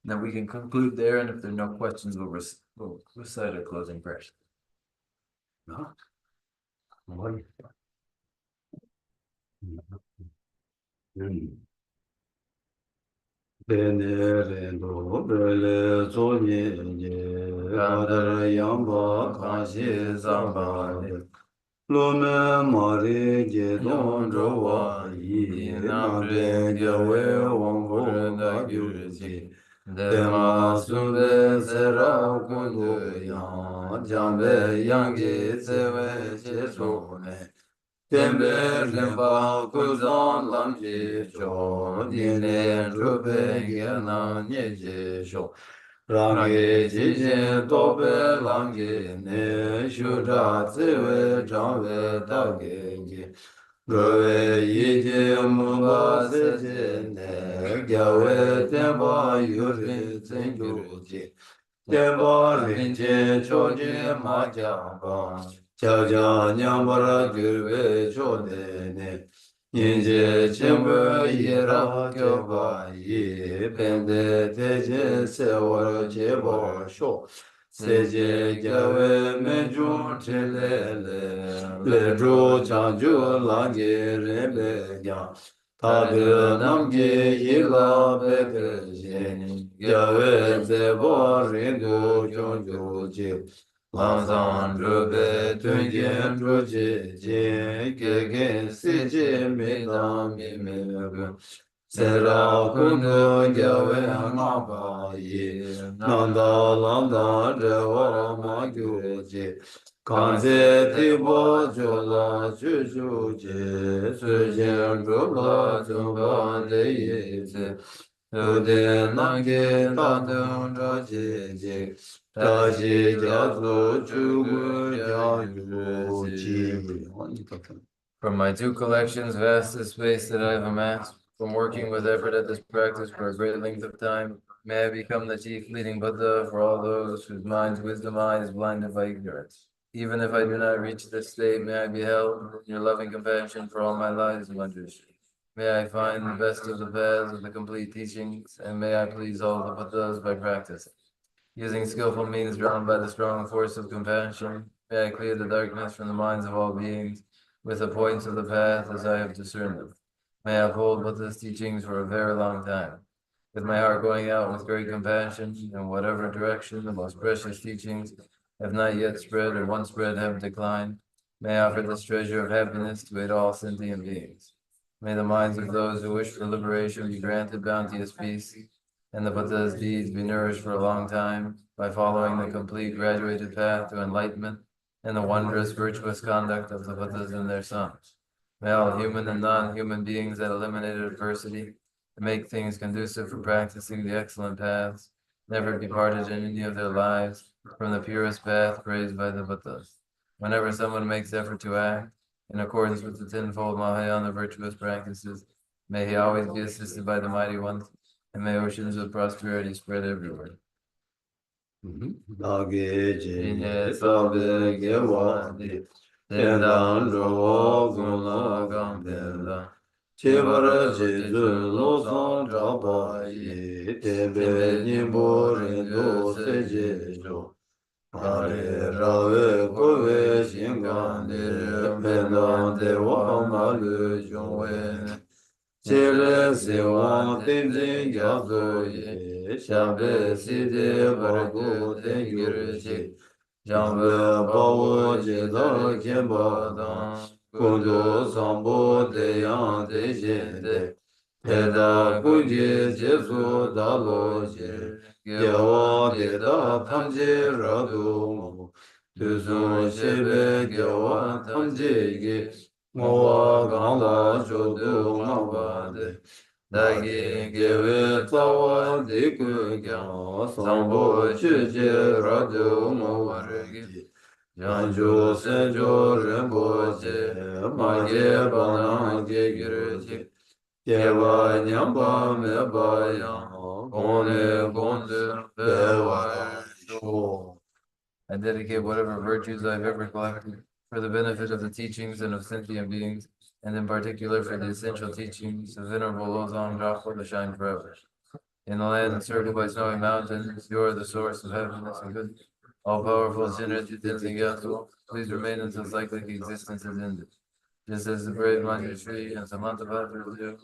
Then we can conclude there, and if there are no questions, we'll recite a closing prayer. Lome mare je don rowa yi namre gyawe wongbo ga gyurji dema sumbe zera kundu yang jambe yangi tsewe che sone tembe rinpa kuzan lamji cho dine rupe gyana nye je sho rangi jijin tobe langi ne shudra tsewe jangwe dage gawe yiji mumba seje ne gyawe tenpa yuri tsengyuji tenpa rinche choji ma jamba chaja nyambara gyurwe chode ne Yinje chenpo yira kyoba yi pende teje sewara chebo sho seje gyawe menjun chelele le dro chanju langi rembe gyan tabe namgi yila beke jen gyawe zebo rindu kyonjo je Lanzan rube tunjen ruje je gege seje medam mebe Sera kundu gyawe ngaba ye Nanda landa rewa ma gyuje Kanze tibo jola juju je Sujen rubla zumba de ye ze Ude nange tadun raje je Taji jazu chugu jayu ji. From my two collections, vast is space that I have amassed, from working with effort at this practice for a great length of time, may I become the chief leading Buddha for all those whose mind's wisdom eye is blinded by ignorance. Even if I do not reach this state, may I be held in your loving compassion for all my lives and wonders. May I find the best of the paths of the complete teachings, and may I please all the Buddhas by practice. Using skillful means drawn by the strong force of compassion, may I clear the darkness from the minds of all beings with the points of the path as I have discerned them. May I uphold Buddha's teachings for a very long time. With my heart going out with great compassion, in whatever direction the most precious teachings have not yet spread or once spread have declined, may I offer this treasure of happiness to aid all sentient beings. May the minds of those who wish for liberation be granted bounteous peace, and the Buddha's deeds be nourished for a long time by following the complete graduated path to enlightenment and the wondrous virtuous conduct of the Buddhas and their sons. May all human and non-human beings that eliminated adversity to make things conducive for practicing the excellent paths never be parted in any of their lives from the purest path praised by the Buddhas. Whenever someone makes effort to act in accordance with the tenfold Mahayana virtuous practices, may he always be assisted by the mighty ones, and may oceans of prosperity spread everywhere. dāgē Yin jē sabe sābē gē wā gewa dē di. tēndāng Tendang rō zhuo gō gun lā la gāng gang tēn lā tenda. chē parā Chibare jē di zhū zhu lō lo sōng song chā zha pā pa yi. yī tēmbē Tembe nīmbō nimbo rē ndō ringe sē se jē je zhō jo. Pare Pare rāwē rawe kōwē kowe shīngāng shingang dē niru pēndāng pendang dē wā dewa mā ma lū lu yōng jung wē wen. Chere Nire se sewa wang ten ten jing jia gyatso zo ye. ye, Shambe shambe si side de ba varjo gu ten ten gyu girjik. shi. Jambe Yambe ba wo bawo je da jidare kien ba kemba da, dang. kundu Kundu sambo sambo de de yang yang de de shen jende. de. Te da Peda kun je kunje je su jesu da dalo lo je, jir. ye Gewa wa de de da da tam je tamje ra du radu. mu. Tu sun Duzun she be shebe ge wa gewa tam je ge, tamje ge. ngo wa gang la Gangla jo du jodu ma ba de. mabade. Dāgī Dagi gīvī gewe tāwā tawa dīkū diku gyā gyang. sāmbō Sambo chū jī chuje rādhū radu mō mawaregi. jī Janju yāñchū sēnchū senjo rīmbō rinpoche. jī mā jī Mage bana bānā ge gī gyū jī girechik. gyēvā Geba nyāmbā nyamba mē bā meba yang. yāng Gongle gōne gōng gonde bēvā bewa rā shu. shō. I dedicate whatever virtues I've ever collected for the benefit of the teachings and of sentient beings, and in particular for the essential teachings of Venerable Lozong Drachma to shine forever. In the land encircled by snowy mountains, you are the source of happiness and good. All powerful Shinra Tenzin please remain until cyclic existence is ended. Just as the brave Manjushri and Samantabhadra do,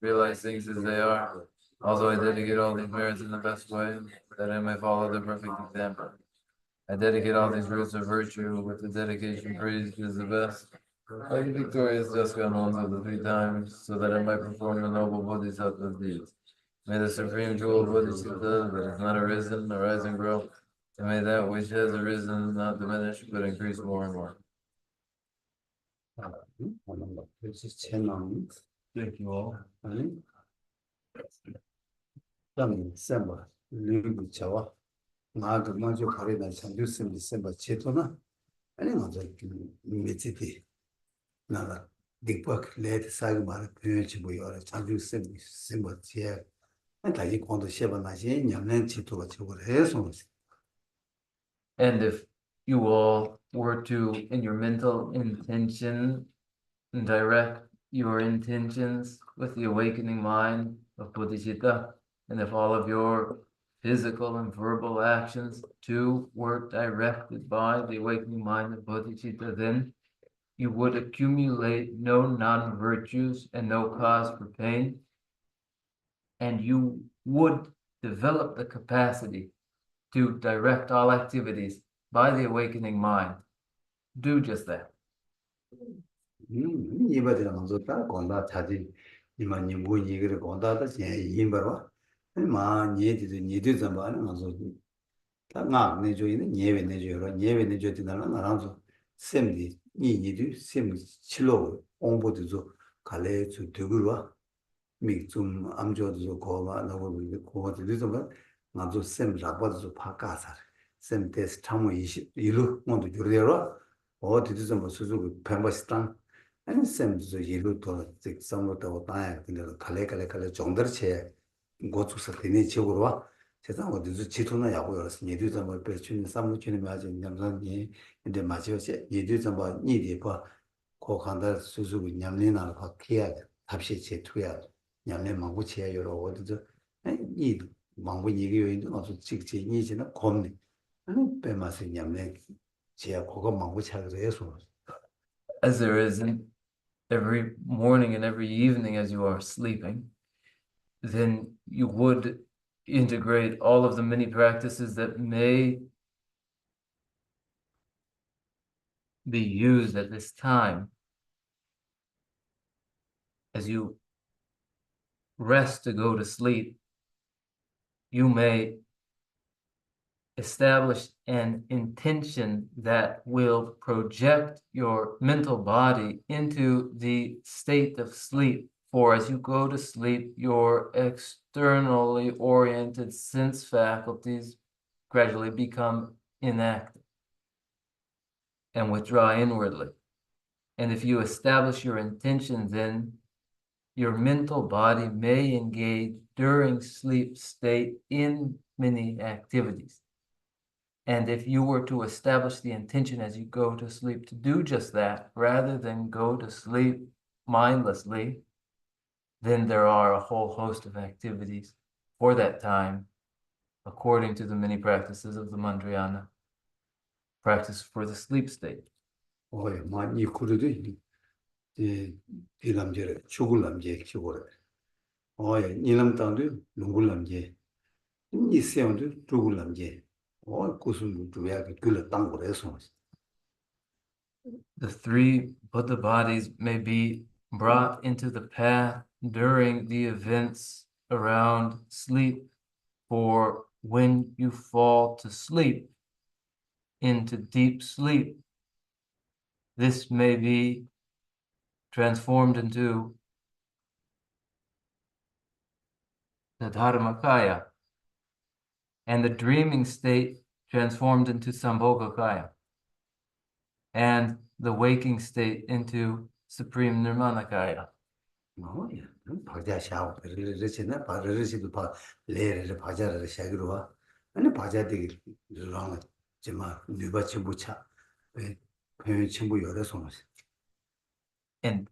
realize things as they are. Also, I dedicate all these merits in the best way, that I may follow the perfect example. I dedicate all these roots of virtue with the dedication praised is the best. Like victorious just gone on to the 3 times, so that I might perform the noble Bodhisattva's deeds. May the supreme jewel of Bodhisattva that has not arisen, arise and grow, and may that which has arisen not diminish, but increase more and more. 하는 거. 그래서 채널 Thank you all. 아니 땀 셈바 르비 차와 나가 먼저 가리다 참주스 셈바 제토나 아니 먼저 미치티 나가 딕박 레드 사이드 말 표현치 보여라 참주스 셈바 제 다시 공도 쉐바 나시 냠낸 치토가 저거 해서 And if you all were to, in your mental intention, direct your intentions with the awakening mind of Bodhisattva, and if all of your physical and verbal actions too were directed by the awakening mind of Bodhisattva, then you would accumulate no non-virtues and no cause for pain, and you would develop the capacity to direct all activities by the awakening mind. Do just that. 이바디랑 좋다 건다 자지 이만이 뭐 얘기를 건다다 제 임바와 마 니에디도 니도 좀 봐는 가서 다나 내줘이는 예외 내줘요 예외 내줘지나는 나랑서 셈디 니니도 셈 칠로 공부도 갈래 주 되고와 미좀 암조도 고마 나고 고마도 좀 나도 셈 잡아도 파까사 셈 테스트 참고 21로 모두 줄여라 어디도 좀 수수 뱀버스탄 아니 셈도 일로도 즉 상로도 다야 근데 칼레 정들체 고축사 되네 지역으로 와 세상 어디서 지도나 야고 열었어 니도 좀 배추는 삼로 주는 맞아 냠산이 근데 맞아서 니도 좀 니디 봐 고간다 수수 냠내나 바퀴야 답시 제투야 냠내 망고치야 여러 어디서 이 망고 얘기요인도 어서 직지 니지는 겁니 아니 빼마서 냠내 지야 그거 망고치야서 해서 As there is every morning and every evening as you are sleeping, then you would integrate all of the many practices that may be used at this time as you rest to go to sleep. You may establish an intention that will project your mental body into the state of sleep. For as you go to sleep, your externally oriented sense faculties gradually become inactive and withdraw inwardly. And if you establish your intention, then your mental body may engage during sleep state in many activities. And if you were to establish the intention as you go to sleep to do just that, rather than go to sleep mindlessly, then there are a whole host of activities for that time, according to the many practices of the Mandrayana, practice for the sleep state. 오해 많이 구르도 이 남자를 죽을 남자 죽어라. 오해 이남 땅도 누굴 남자. 이 세운도 죽을 남자. 오 고순도 두야 그 땅 거래서. The three Buddha bodies may be brought into the path during the events around sleep, for when you fall to sleep, into deep sleep, this may be transformed into the Dharmakaya, and the dreaming state transformed into Sambhogakaya, and the waking state into Supreme Nirmanakaya. 뭐야? 바자샤오 그러지나 바르르지도 바 레레 바자르 샤기로와 아니 바자되기 랑 제마 누바치 부차 에 친구 여러 손 And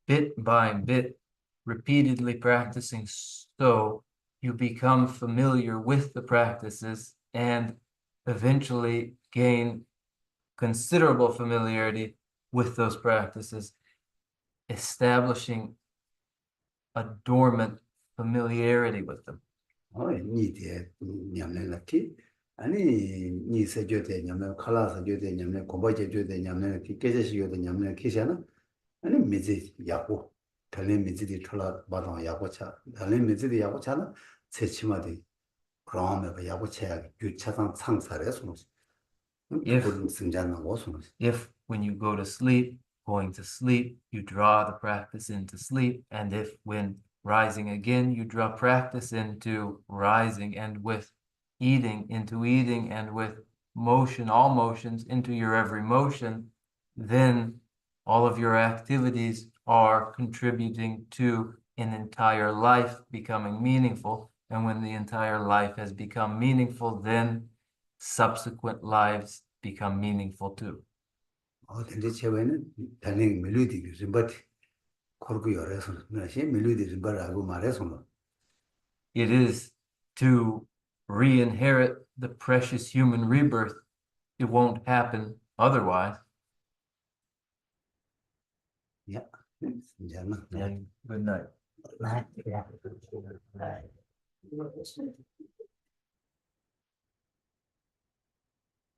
bit by bit, repeatedly practicing so, you become familiar with the practices and eventually gain considerable familiarity with those practices, establishing a dormant familiarity with them. 니데 냠내나키 아니 니 세교대 냠내 칼라서 교대 냠내 고바제 교대 냠내 깨제시 교대 냠내 키잖아 아니 미지 야고 달래 미지디 털라 바다 야고차 달래 미지디 야고차나 세치마디 그러면 야고차 유차상 상사래서 If when you go to sleep, going to sleep, you draw the practice into sleep, and if when rising again, you draw practice into rising, and with eating into eating, and with motion, all motions into your every motion, then all of your activities are contributing to an entire life becoming meaningful. And when the entire life has become meaningful, then subsequent lives become meaningful too. 근데 제외는 단행 멜로디 림바티 코르고 열어서 나시 멜로디 림바라고 말해서 It is to re-inherit the precious human rebirth. It won't happen otherwise. 야, 진짜나. And good night. 네.